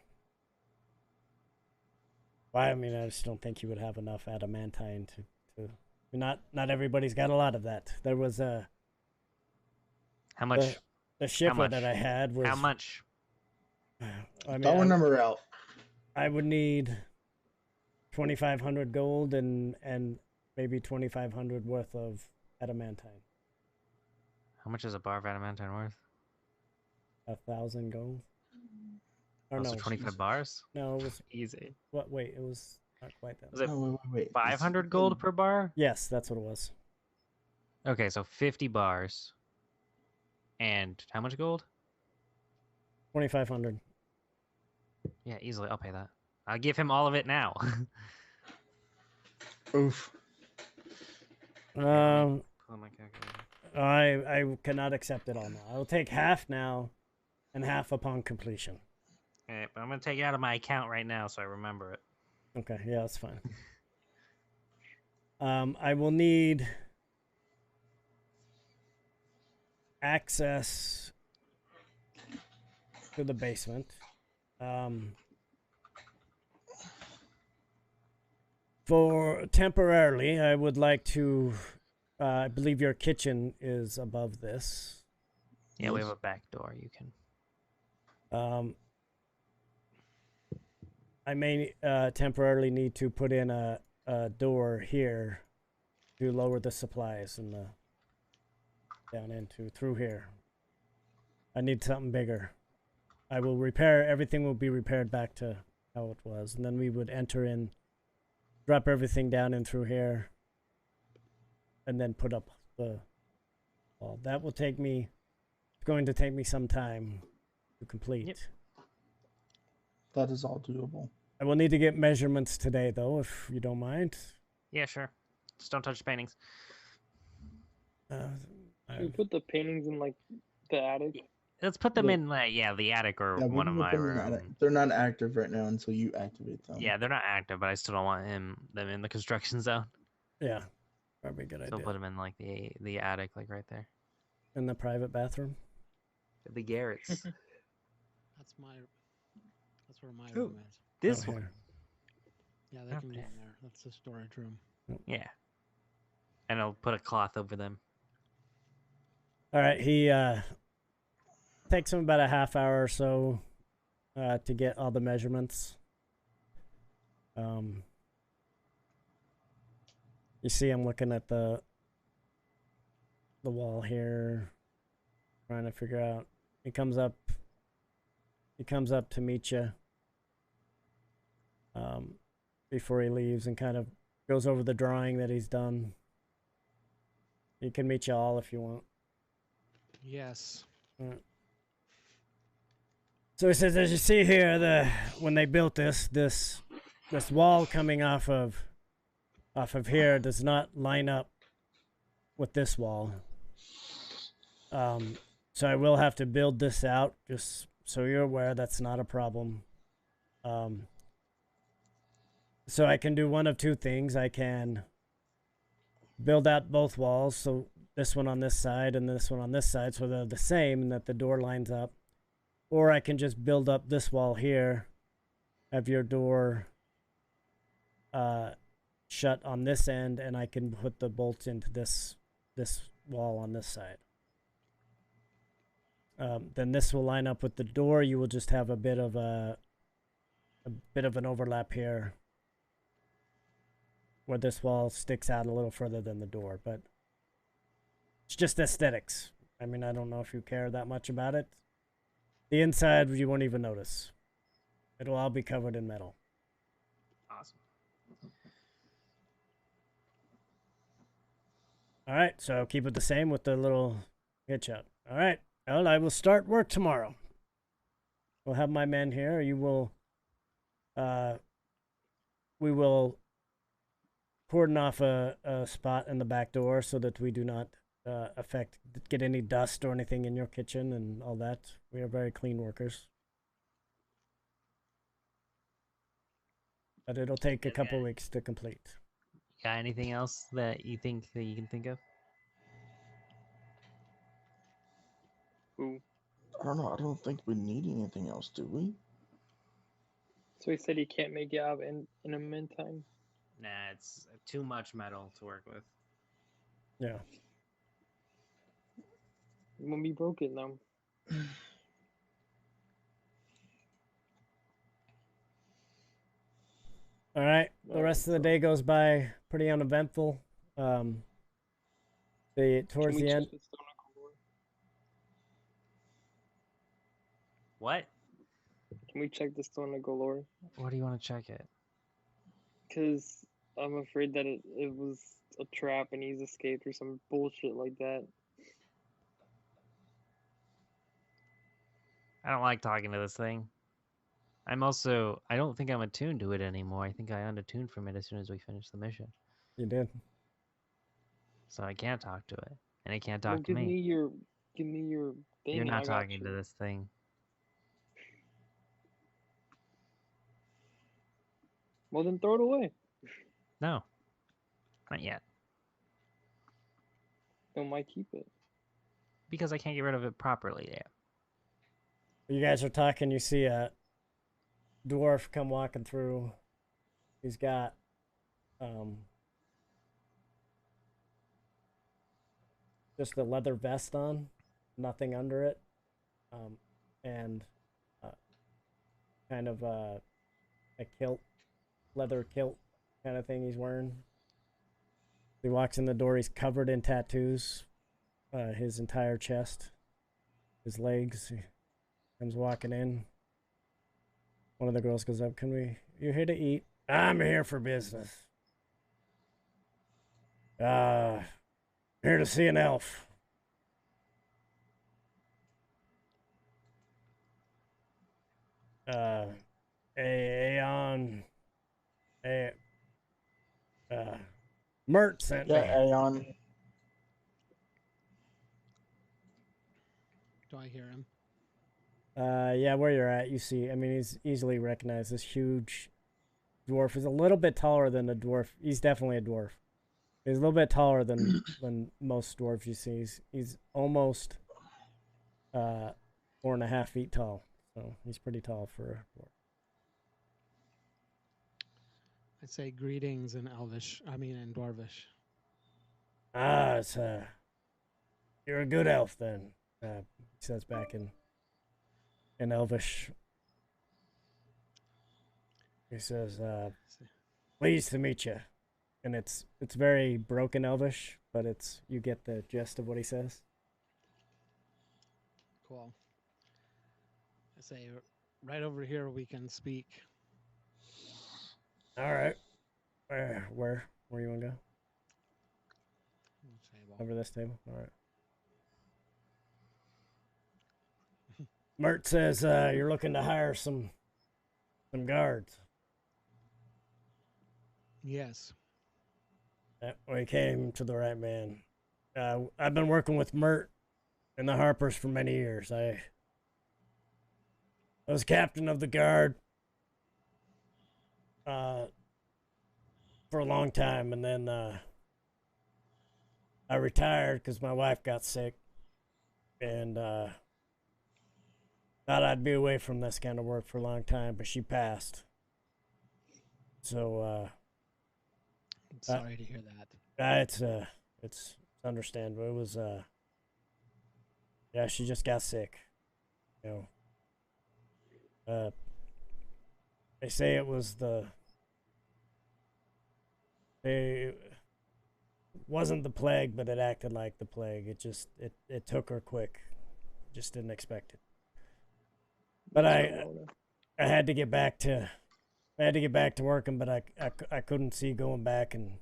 I mean, I just don't think you would have enough adamantine to not everybody's got a lot of that. There was How much? the shipper much? that I had was How much? I mean, Dollar number out. I would need 2,500 gold and maybe 2,500 worth of adamantine. How much is a bar of adamantine worth? 1,000 gold. Or Oh, no, so 25 bars? no, it was Easy. what? Wait, it was not quite that. Was it No, wait. 500 gold per bar? Yes, that's what it was. Okay, so 50 bars. And how much gold? 2,500. Yeah, easily. I'll pay that. I'll give him all of it now. Oof. Pull my calculator. I cannot accept it all now. I will take half now, and half upon completion. Okay, but I'm gonna take it out of my account right now so I remember it. Okay, yeah, that's fine. I will need access to the basement. For temporarily, I would like to. I believe your kitchen is above this. Yeah, we have a back door. You can. I may temporarily need to put in a door here to lower the supplies and the down into through here. I need something bigger. I will repair everything. Will be repaired back to how it was, and then we would enter in, drop everything down in through here, and then put up the wall. That will take me. It's going to take me some time to complete. Yep. That is all doable. I will need to get measurements today, though, if you don't mind. Yeah, sure. Just don't touch the paintings. Should we put the paintings in like the attic? Let's put them in the attic or Yeah, we one can of put my them in the attic. rooms. They're not active right now until you activate them. Yeah, they're not active, but I still don't want them in the construction zone. Yeah, probably a good So idea. we'll put them in like the attic, like right there. In the private bathroom. The garrets. That's where my room is. This Oh, one. here. Yeah, they can be Okay. in there. That's the storage room. Yeah. And I'll put a cloth over them. All right, he takes him about a half hour or so to get all the measurements. You see him looking at the wall here, trying to figure out. He comes up to meet you before he leaves and kind of goes over the drawing that he's done. He can meet you all if you want. Yes. So he says, as you see here, when they built this wall coming off of here does not line up with this wall. So I will have to build this out, just so you're aware. That's not a problem. So I can do one of two things. I can build out both walls, so this one on this side and this one on this side, so they're the same and that the door lines up. Or I can just build up this wall here, have your door shut on this end, and I can put the bolts into this wall on this side. Then this will line up with the door. You will just have a bit of an overlap here, where this wall sticks out a little further than the door, but it's just aesthetics. I mean, I don't know if you care that much about it. The inside, you won't even notice. It'll all be covered in metal. Awesome. All right, so keep it the same with the little hitch up. All right, well, I will start work tomorrow. We'll have my men here. You will, we will cordon off a spot in the back door so that we do not get any dust or anything in your kitchen and all that. We are very clean workers. But it'll take a couple weeks to complete. Got anything else that you think that you can think of? Ooh. I don't know. I don't think we need anything else, do we? So he said he can't make it out in a meantime. Nah, it's too much metal to work with. Yeah. When we broke it now. All right. The rest of the day goes by pretty uneventful. Towards the end. What? Can we check the stone of galore? What do you want to check it? Because I'm afraid that it was a trap and he's escaped or some bullshit like that. I don't like talking to this thing. I don't think I'm attuned to it anymore. I think I unattuned from it as soon as we finished the mission. You did. So I can't talk to it, and it can't Well, talk to me. give me your thing. You're and not I got talking to you. this thing. Well, then throw it away. No, not yet. I might keep it. Because I can't get rid of it properly yet. You guys are talking. You see a dwarf come walking through. He's got just a leather vest on, nothing under it, and kind of a kilt, leather kilt kind of thing he's wearing. He walks in the door. He's covered in tattoos, his entire chest, his legs. He comes walking in. One of the girls goes up. You here to eat? I'm here for business. Here to see an elf. Mert sent me. Yeah, Aeon. Do I hear him? Yeah, where you're at, you see. I mean, he's easily recognized. This huge dwarf. He's a little bit taller than a dwarf. He's definitely a dwarf. He's a little bit taller than most dwarves you see. He's almost 4.5 feet tall. So he's pretty tall for a dwarf. I'd say greetings in Elvish. I mean in Dwarvish. It's you're a good elf then. He says back in Elvish. He says, pleased to meet you. And it's very broken Elvish, but you get the gist of what he says. Cool. I say right over here we can speak. All right. Where you want to go? Table. Over this table? All right. Mert says you're looking to hire some guards. Yes. We came to the right man. I've been working with Mert and the Harpers for many years. I was captain of the guard for a long time, and then I retired because my wife got sick, and thought I'd be away from this kind of work for a long time, but she passed. So I'm sorry to hear that. it's understandable. It was yeah, she just got sick. You know. They say it was it wasn't the plague, but it acted like the plague. It took her quick. Just didn't expect it. But I had to get back to working, but I couldn't see going back, and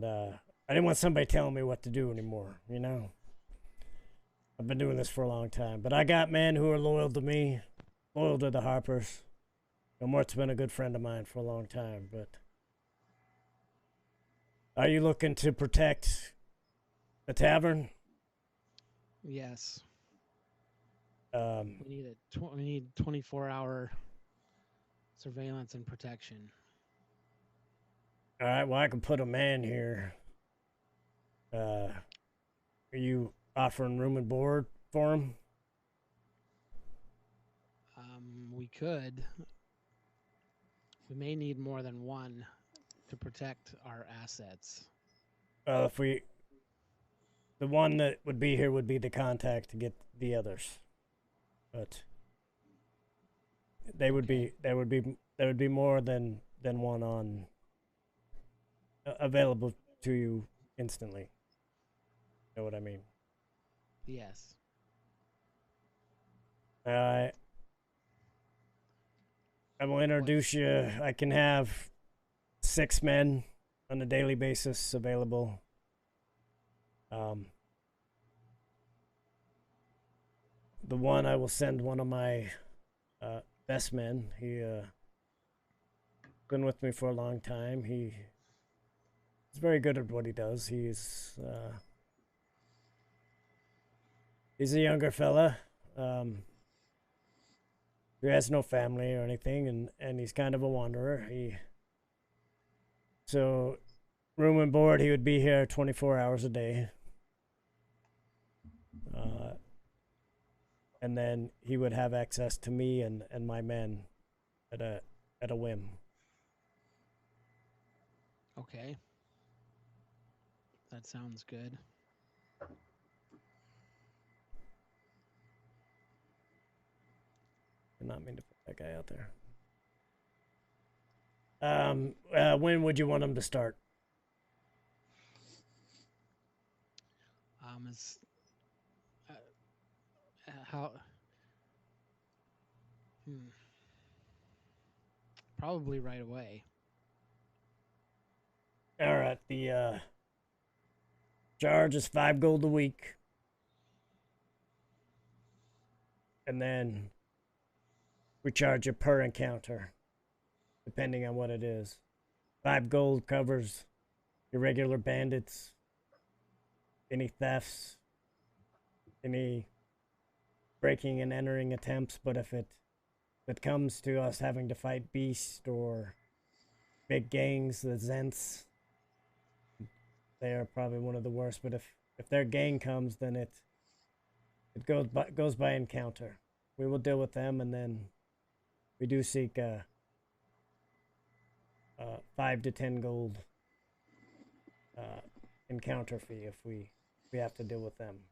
I didn't want somebody telling me what to do anymore, you know. I've been doing this for a long time, but I got men who are loyal to me, loyal to the Harpers. Mort's been a good friend of mine for a long time, but are you looking to protect the tavern? Yes. We need 24-hour surveillance and protection. All right, well, I can put a man here. Are you offering room and board for him? We could. We may need more than one to protect our assets. The one that would be here would be the contact to get the others, but there would be more than one on available to you instantly. You know what I mean? Yes. I will introduce you. I can have 6 men on a daily basis available. The one I will send one of my best men. He been with me for a long time. He's very good at what he does. He's a younger fella. He has no family or anything, and he's kind of a wanderer. So room and board, he would be here 24 hours a day. And then he would have access to me and my men at a whim. Okay. That sounds good. Did not mean to put that guy out there. When would you want him to start? Is how? Probably right away. All right. The charge is 5 gold a week, and then we charge you per encounter, depending on what it is. 5 gold covers your regular bandits, any thefts, any breaking and entering attempts, but if it comes to us having to fight beast or big gangs, the Zents, they are probably one of the worst. But if their gang comes, then it goes by encounter. We will deal with them, and then we do seek 5 to 10 gold encounter fee if we have to deal with them.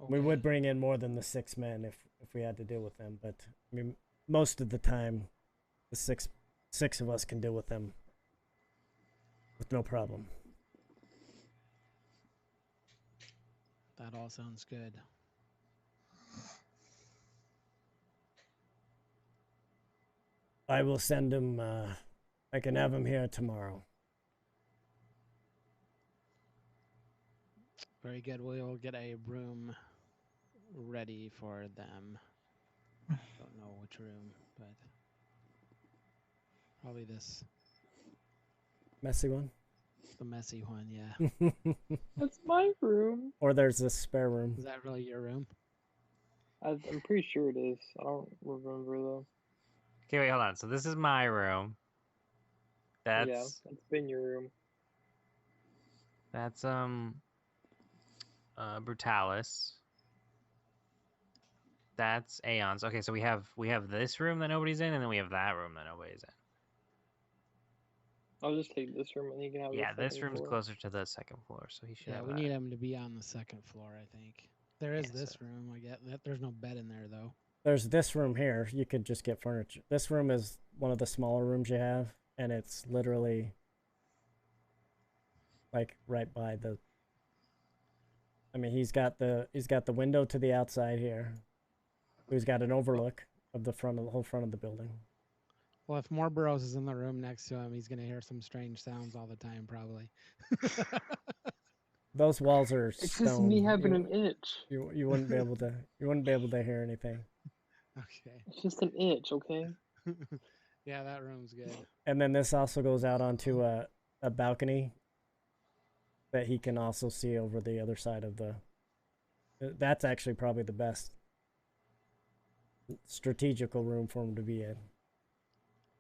Okay. We would bring in more than the 6 men if we had to deal with them, but I mean, most of the time, the six of us can deal with them with no problem. That all sounds good. I will send him. I can have him here tomorrow. Very good. We'll get a room ready for them. Don't know which room, but probably this. Messy one? The messy one, yeah. That's my room. Or there's a spare room. Is that really your room? I'm pretty sure it is. I don't remember though. Okay, wait, hold on. So this is my room. Yeah, That's that's been your room. that's Brutalis. That's Aeons. Okay, so we have this room that nobody's in, and then we have that room that nobody's in. I'll just take this room and you can have Yeah, the this second room's floor. closer to the second floor, so he should Yeah, have we that. need him to be on the second floor, I think. There is Yeah, this so- room. I get that. There's no bed in there, though. There's this room here. You could just get furniture. This room is one of the smaller rooms you have, and it's literally like right by the. I mean, he's got the window to the outside here. He's got an overlook of the whole front of the building. Well, if Morboros is in the room next to him, he's going to hear some strange sounds all the time, probably. Those walls are It's stone. just me having an itch. You wouldn't be able to hear anything. Okay. It's just an itch, okay? Yeah, that room's good. And then this also goes out onto a balcony that he can also see over the other side of the. That's actually probably the best strategical room for him to be in.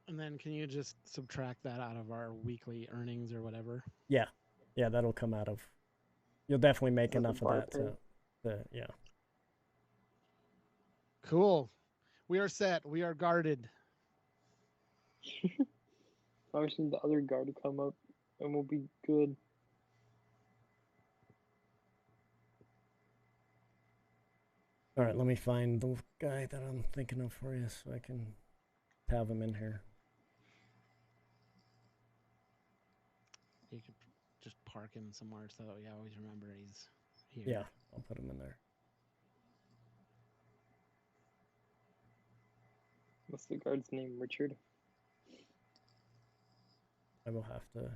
And then can you just subtract that out of our weekly earnings or whatever? Yeah, that'll come out of. You'll definitely make Is that the enough of that barter? yeah. Cool. We are set. We are guarded. Obviously, the other guard to come up and we'll be good. All right, let me find the guy that I'm thinking of for you so I can have him in here. You could just park him somewhere so that we always remember he's here. Yeah, I'll put him in there. What's the guard's name? Richard? I will have to.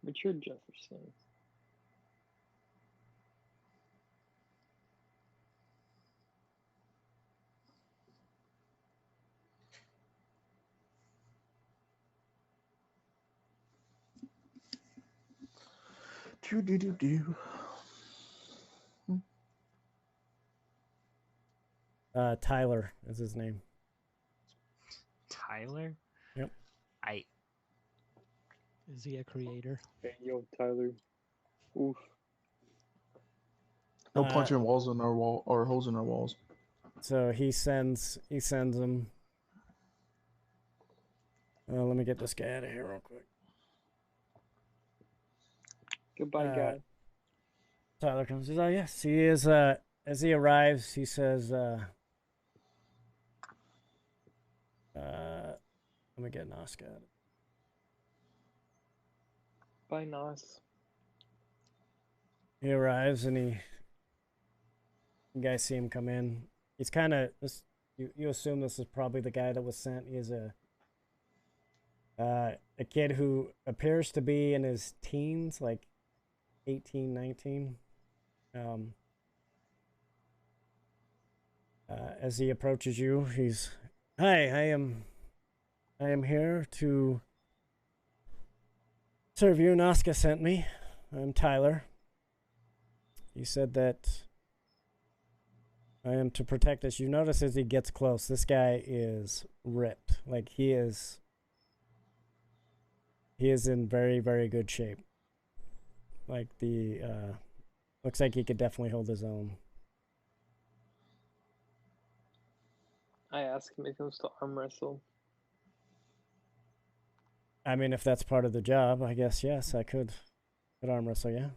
Richard Jefferson. Do. Tyler is his name. Tyler? Yep. Is he a creator? Hey, yo, Tyler. Oof. No punching walls in our wall or holes in our walls. So he sends him. Let me get this guy out of here real quick. Goodbye, guy. Tyler comes. He's like, yes, he is. As he arrives, he says, "Let me get Noska out of it." Bye, Nos. He arrives and you guys see him come in. He's kind of you assume this is probably the guy that was sent. He is a kid who appears to be in his teens, like 18, 19. As he approaches you, he's, "Hi, I am here to serve you. Noska sent me. I'm Tyler. He said that I am to protect us." You notice as he gets close, this guy is ripped. Like he is in very, very good shape. Like looks like he could definitely hold his own. I asked him if he wants to arm wrestle. I mean, if that's part of the job, I guess yes, I could arm wrestle. Yeah.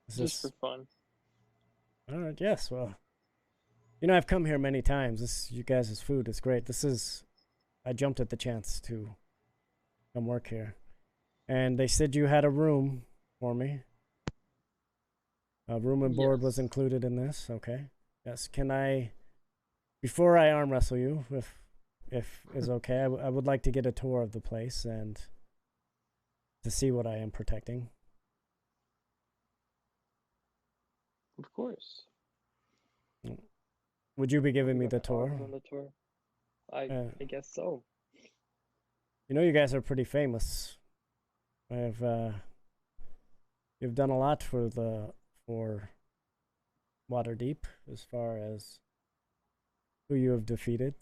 Just for fun. All right. Yes. Well, I've come here many times. You guys' food is great. I jumped at the chance to come work here, and they said you had a room for me. Room and board was included in this. Okay. Yes. Can I, before I arm wrestle you, if is okay, I would like to get a tour of the place and to see what I am protecting. Of course. Would you be giving me the On tour? the tour. I guess so. You guys are pretty famous. You've done a lot for Waterdeep as far as who you have defeated.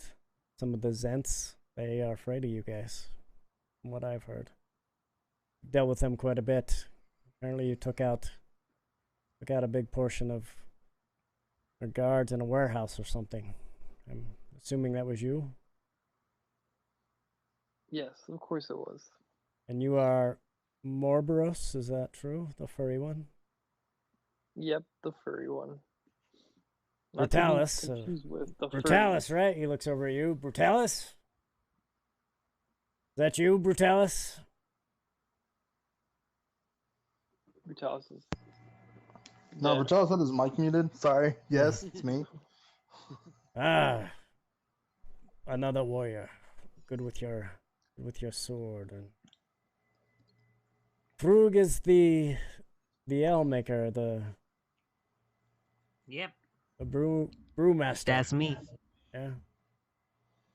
Some of the Zents, they are afraid of you guys, from what I've heard. Dealt with them quite a bit. Apparently you took out a big portion of their guards in a warehouse or something. I'm assuming that was you? Yes, of course it was. And you are Morboros, is that true? The furry one? Yep, the furry one. Brutalis. Brutalis, right? He looks over at you. Brutalis? Is that you, Brutalis? Brutalis is... No, Brutalis had his mic muted. Sorry. Yes, it's me. Another warrior. Good with your sword. And Frug is the ale maker, Yep. the brewmaster. That's me. Yeah.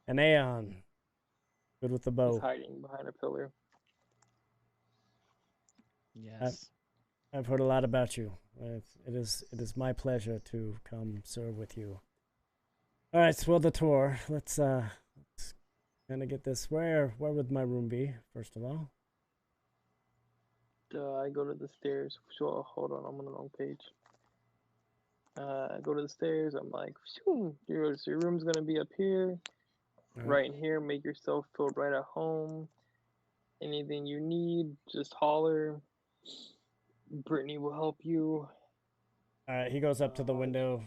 And Aeon. Good with the bow. He's hiding behind a pillar. Yes. I've heard a lot about you. It is my pleasure to come serve with you. All right, so the tour. Let's kind of get this. Where would my room be? First of all. I go to the stairs. So hold on, I'm on the wrong page. I go to the stairs. I'm like, your room's gonna be up here, right in here. Make yourself feel right at home. Anything you need, just holler. Brittany will help you. All right, he goes up to the window,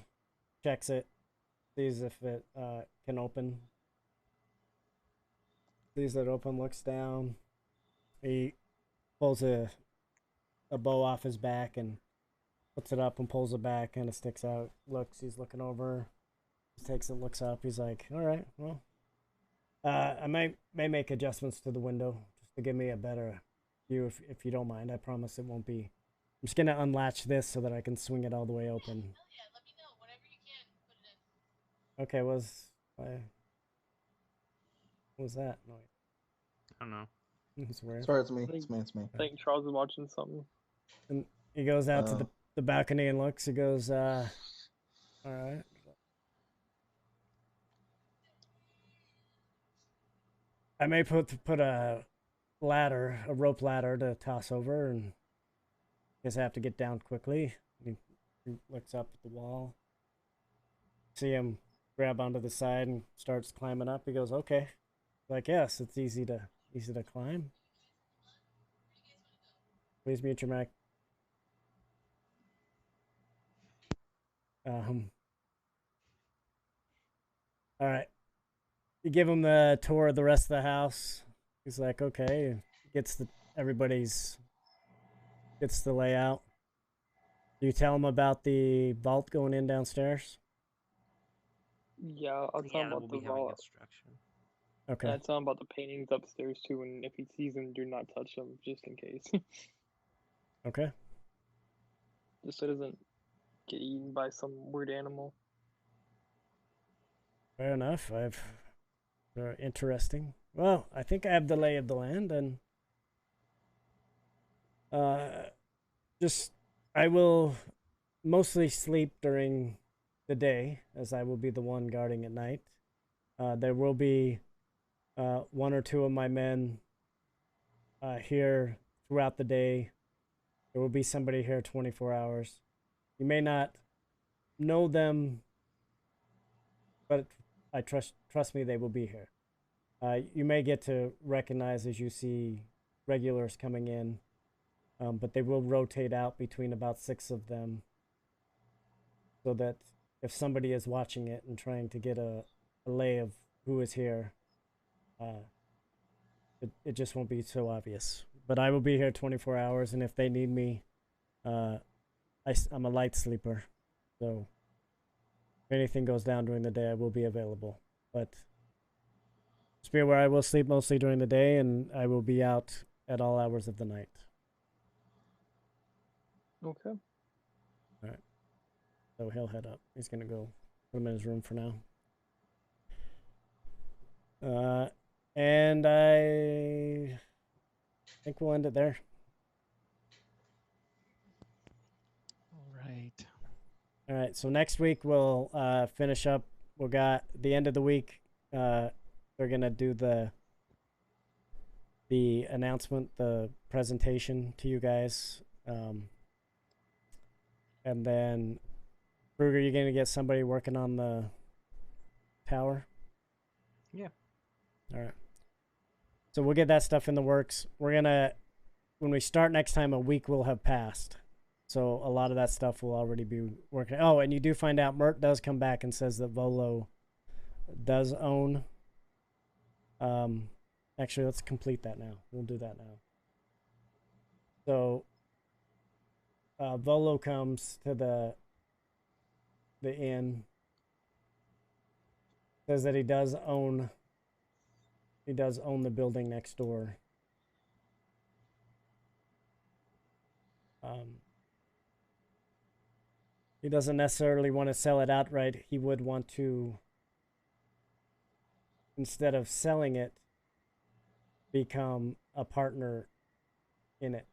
checks it, sees if it can open. Sees it open, looks down. He pulls a bow off his back and puts it up and pulls it back, kind of sticks out. He's looking over, takes it, looks up. He's like, all right, well, I may make adjustments to the window just to give me a better view if you don't mind. I promise it won't be. I'm just going to unlatch this so that I can swing it all the way open. Hell yeah, let me know. Whatever you can, put it in. Okay, what was that noise? I don't know. It was weird. Sorry, it's me. It's me. I think Charles is watching something. And he goes out to Oh. the balcony and looks. He goes, all right. I may put a ladder, a rope ladder to toss over, and guess I have to get down quickly. He looks up at the wall. See him grab onto the side and starts climbing up. He goes, okay. Like, yes, it's easy to climb. Please mute your mic. All right. You give him the tour of the rest of the house. He's like, okay. Gets the layout. Do you tell him about the vault going in downstairs? Yeah, I'll tell him that about will the be having vault. instruction. Okay. Yeah, I'll tell him about the paintings upstairs too, and if he sees them, do not touch them, just in case. Okay. Just so it doesn't get eaten by some weird animal. Fair enough. Very interesting. Well, I think I have the lay of the land, and just I will mostly sleep during the day, as I will be the one guarding at night. There will be one or two of my men here throughout the day. There will be somebody here 24 hours. You may not know them, but I trust me, they will be here. You may get to recognize as you see regulars coming in, but they will rotate out between about 6 of them, so that if somebody is watching it and trying to get a lay of who is here, it just won't be so obvious. But I will be here 24 hours, and if they need me, I'm a light sleeper, so if anything goes down during the day, I will be available. But just be aware, I will sleep mostly during the day, and I will be out at all hours of the night. Okay. All right. So he'll head up. He's gonna go put him in his room for now. And I think we'll end it there. All right. All right. So next week we'll finish up. We got the end of the week. They're gonna do the announcement, the presentation to you guys, and then Kruger, you're gonna get somebody working on the tower. Yeah. All right. So we'll get that stuff in the works. We're gonna, when we start next time, a week will have passed. So a lot of that stuff will already be working. Oh, and you do find out Mert does come back and says that Volo does own. Actually, let's complete that now. We'll do that now. So Volo comes to the inn. Says that he does own the building next door. He doesn't necessarily want to sell it outright. He would want to, instead of selling it, become a partner in it.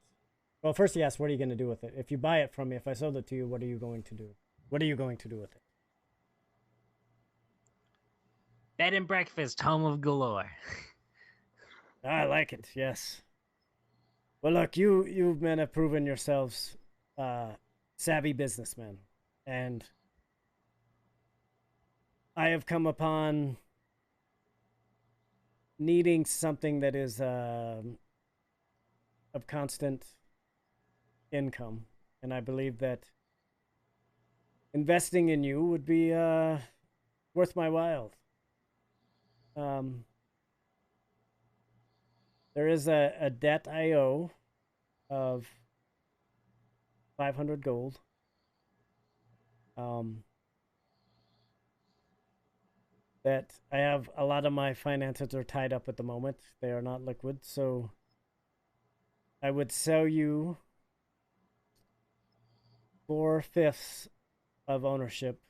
Well, first he asks, what are you going to do with it? If you buy it from me, if I sold it to you, what are you going to do? What are you going to do with it? Bed and breakfast, home of galore. I like it, yes. Well, look, you men have proven yourselves savvy businessmen, and I have come upon needing something that is of constant income, and I believe that investing in you would be worth my while. There is a debt I owe of 500 gold. That I have a lot of my finances are tied up at the moment. They are not liquid, so I would sell you 4/5 of ownership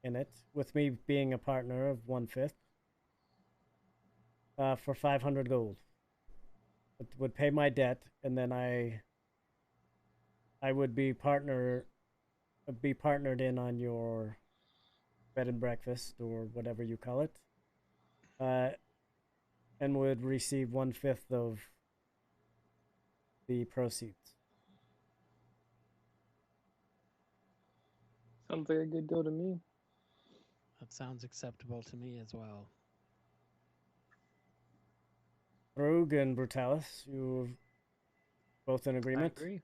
in it, with me being a partner of 1/5, for 500 gold. It would pay my debt, and then I I would be partnered in on your bed and breakfast or whatever you call it, and would receive 1/5 of the proceeds. Sounds like a good deal to me. That sounds acceptable to me as well. Rogue and Brutalis, you both in I agreement? agree.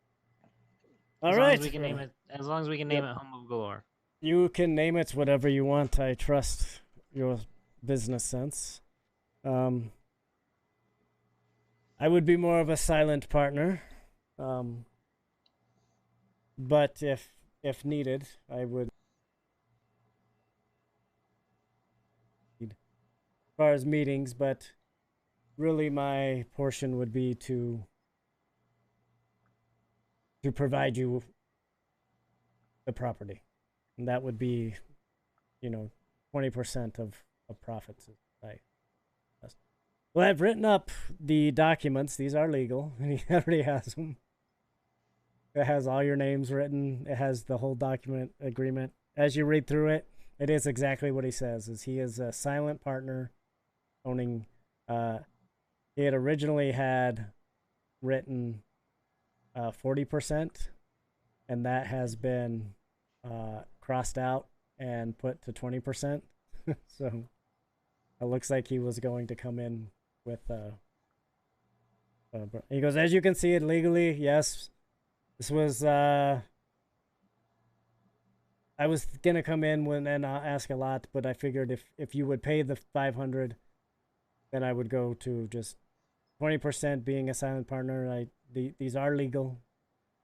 All As right. long as we can name it. As long as we can name it Home of Galore. You can name it whatever you want. I trust your business sense. I would be more of a silent partner, but if needed, I would. As far as meetings, but really my portion would be to provide you the property, and that would be, 20% of profits. Well, I've written up the documents. These are legal, and he already has them. It has all your names written. It has the whole document agreement. As you read through it, it is exactly what he says. Is he is a silent partner owning. He had originally had written 40%, and that has been crossed out and put to 20%. So it looks like he was going to come in with. He goes, as you can see it legally, yes. This was. I was gonna come in and ask a lot, but I figured if you would pay the 500, then I would go to just 20% being a silent partner. These are legal,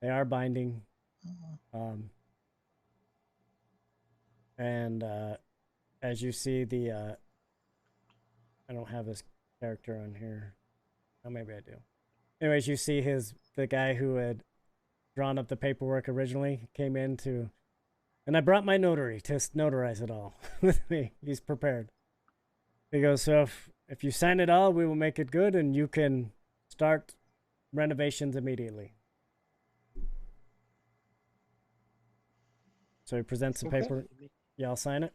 they are binding, and as you see the. I don't have his character on here. Oh, maybe I do. Anyways, you see the guy who had drawn up the paperwork originally came in to, and I brought my notary to notarize it all with me. He's prepared. He goes, so if you sign it all, we will make it good, and you can start renovations immediately. So he presents the paper. Y'all sign it?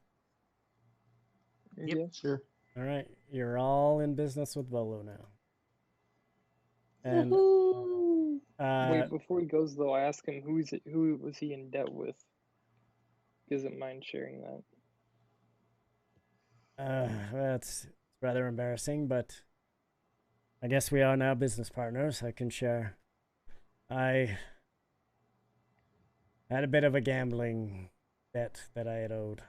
Yep. Yeah. Sure. All right, you're all in business with Volo now. And Wait, before he goes though, I ask him who was he in debt with? He doesn't mind sharing that. That's rather embarrassing, but I guess we are now business partners. I can share. I had a bit of a gambling debt that I had owed.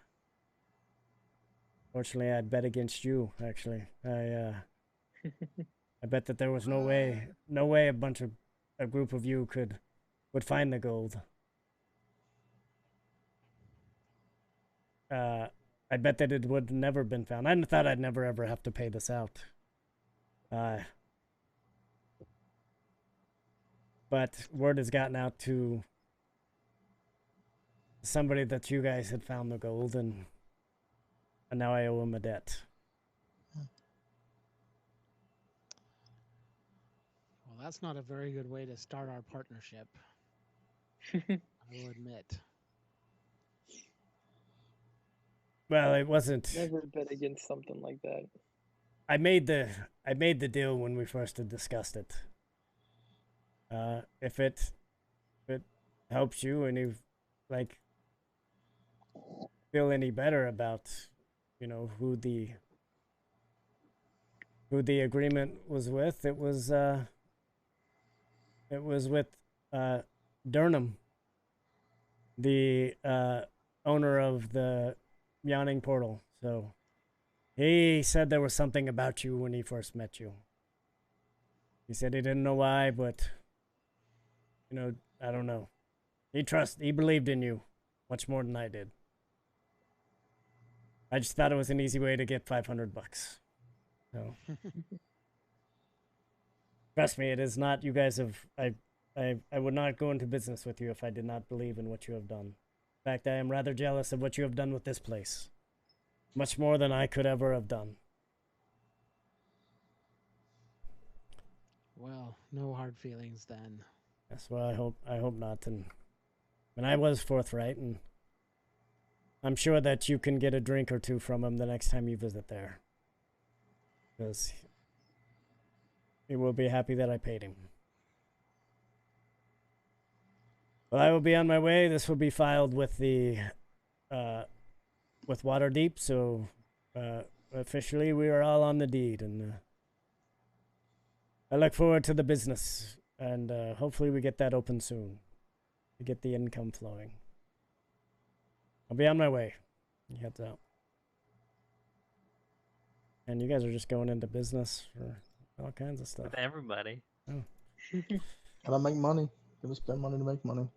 Fortunately, I'd bet against you. Actually, I bet that there was no way a group of you would find the gold. I bet that it would never been found. I thought I'd never ever have to pay this out. But word has gotten out to somebody that you guys had found the gold, and now I owe him a debt. Well, that's not a very good way to start our partnership. I will admit. Well, it wasn't. Never bet against something like that. I made the deal when we first had discussed it. If it helps you and you feel any better about who the agreement was with, it was with Durham, the owner of the Yawning Portal. So he said there was something about you when he first met you. He said he didn't know why, but I don't know. He believed in you much more than I did. I just thought it was an easy way to get $500. So trust me, it is not. You guys have. I would not go into business with you if I did not believe in what you have done. In fact, I am rather jealous of what you have done with this place. Much more than I could ever have done. Well, no hard feelings then. Yes, well, I hope not. And And I was forthright, and I'm sure that you can get a drink or two from him the next time you visit there. Because he will be happy that I paid him. Well, I will be on my way. This will be filed with the with Waterdeep, so officially we are all on the deed, and I look forward to the business, and hopefully we get that open soon to get the income flowing. I'll be on my way. Heads out. And you guys are just going into business for all kinds of stuff. With everybody. Oh. Gotta make money. Gotta spend money to make money.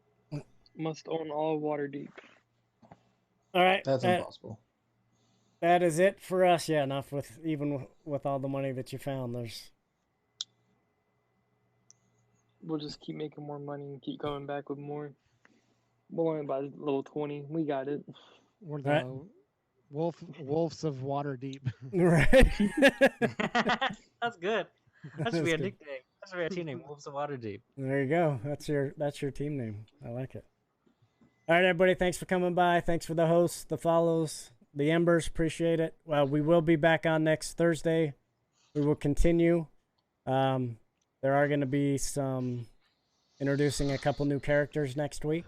Must own all Waterdeep. All right. That's impossible. That is it for us. Yeah, enough with with all the money that you found. We'll just keep making more money and keep coming back with more. We're only about level 20. We got it. We're the Right. wolves of Waterdeep. Right. That's good. That should be a nickname. That should be a team name. Wolves of Waterdeep. There you go. That's your team name. I like it. All right, everybody. Thanks for coming by. Thanks for the hosts, the follows, the embers. Appreciate it. Well, we will be back on next Thursday. We will continue. There are going to be some introducing a couple new characters next week.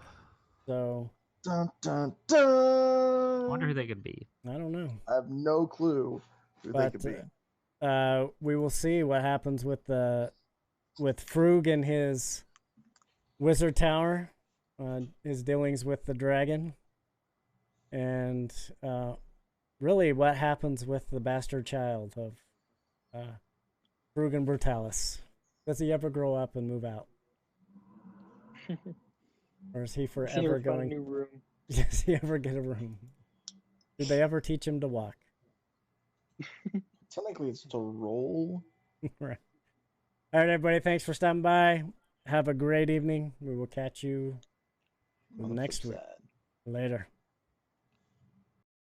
So. Dun, dun, dun. I wonder who they could be. I don't know. I have no clue who they could be. We will see what happens with Frug and his wizard tower, his dealings with the dragon, and really what happens with the bastard child of Frug and Brutalis. Does he ever grow up and move out, or is he forever going? Find a new room. Does he ever get a room? Did they ever teach him to walk? Technically, it's to roll. Right. All right, everybody. Thanks for stopping by. Have a great evening. We will catch you next week. Later.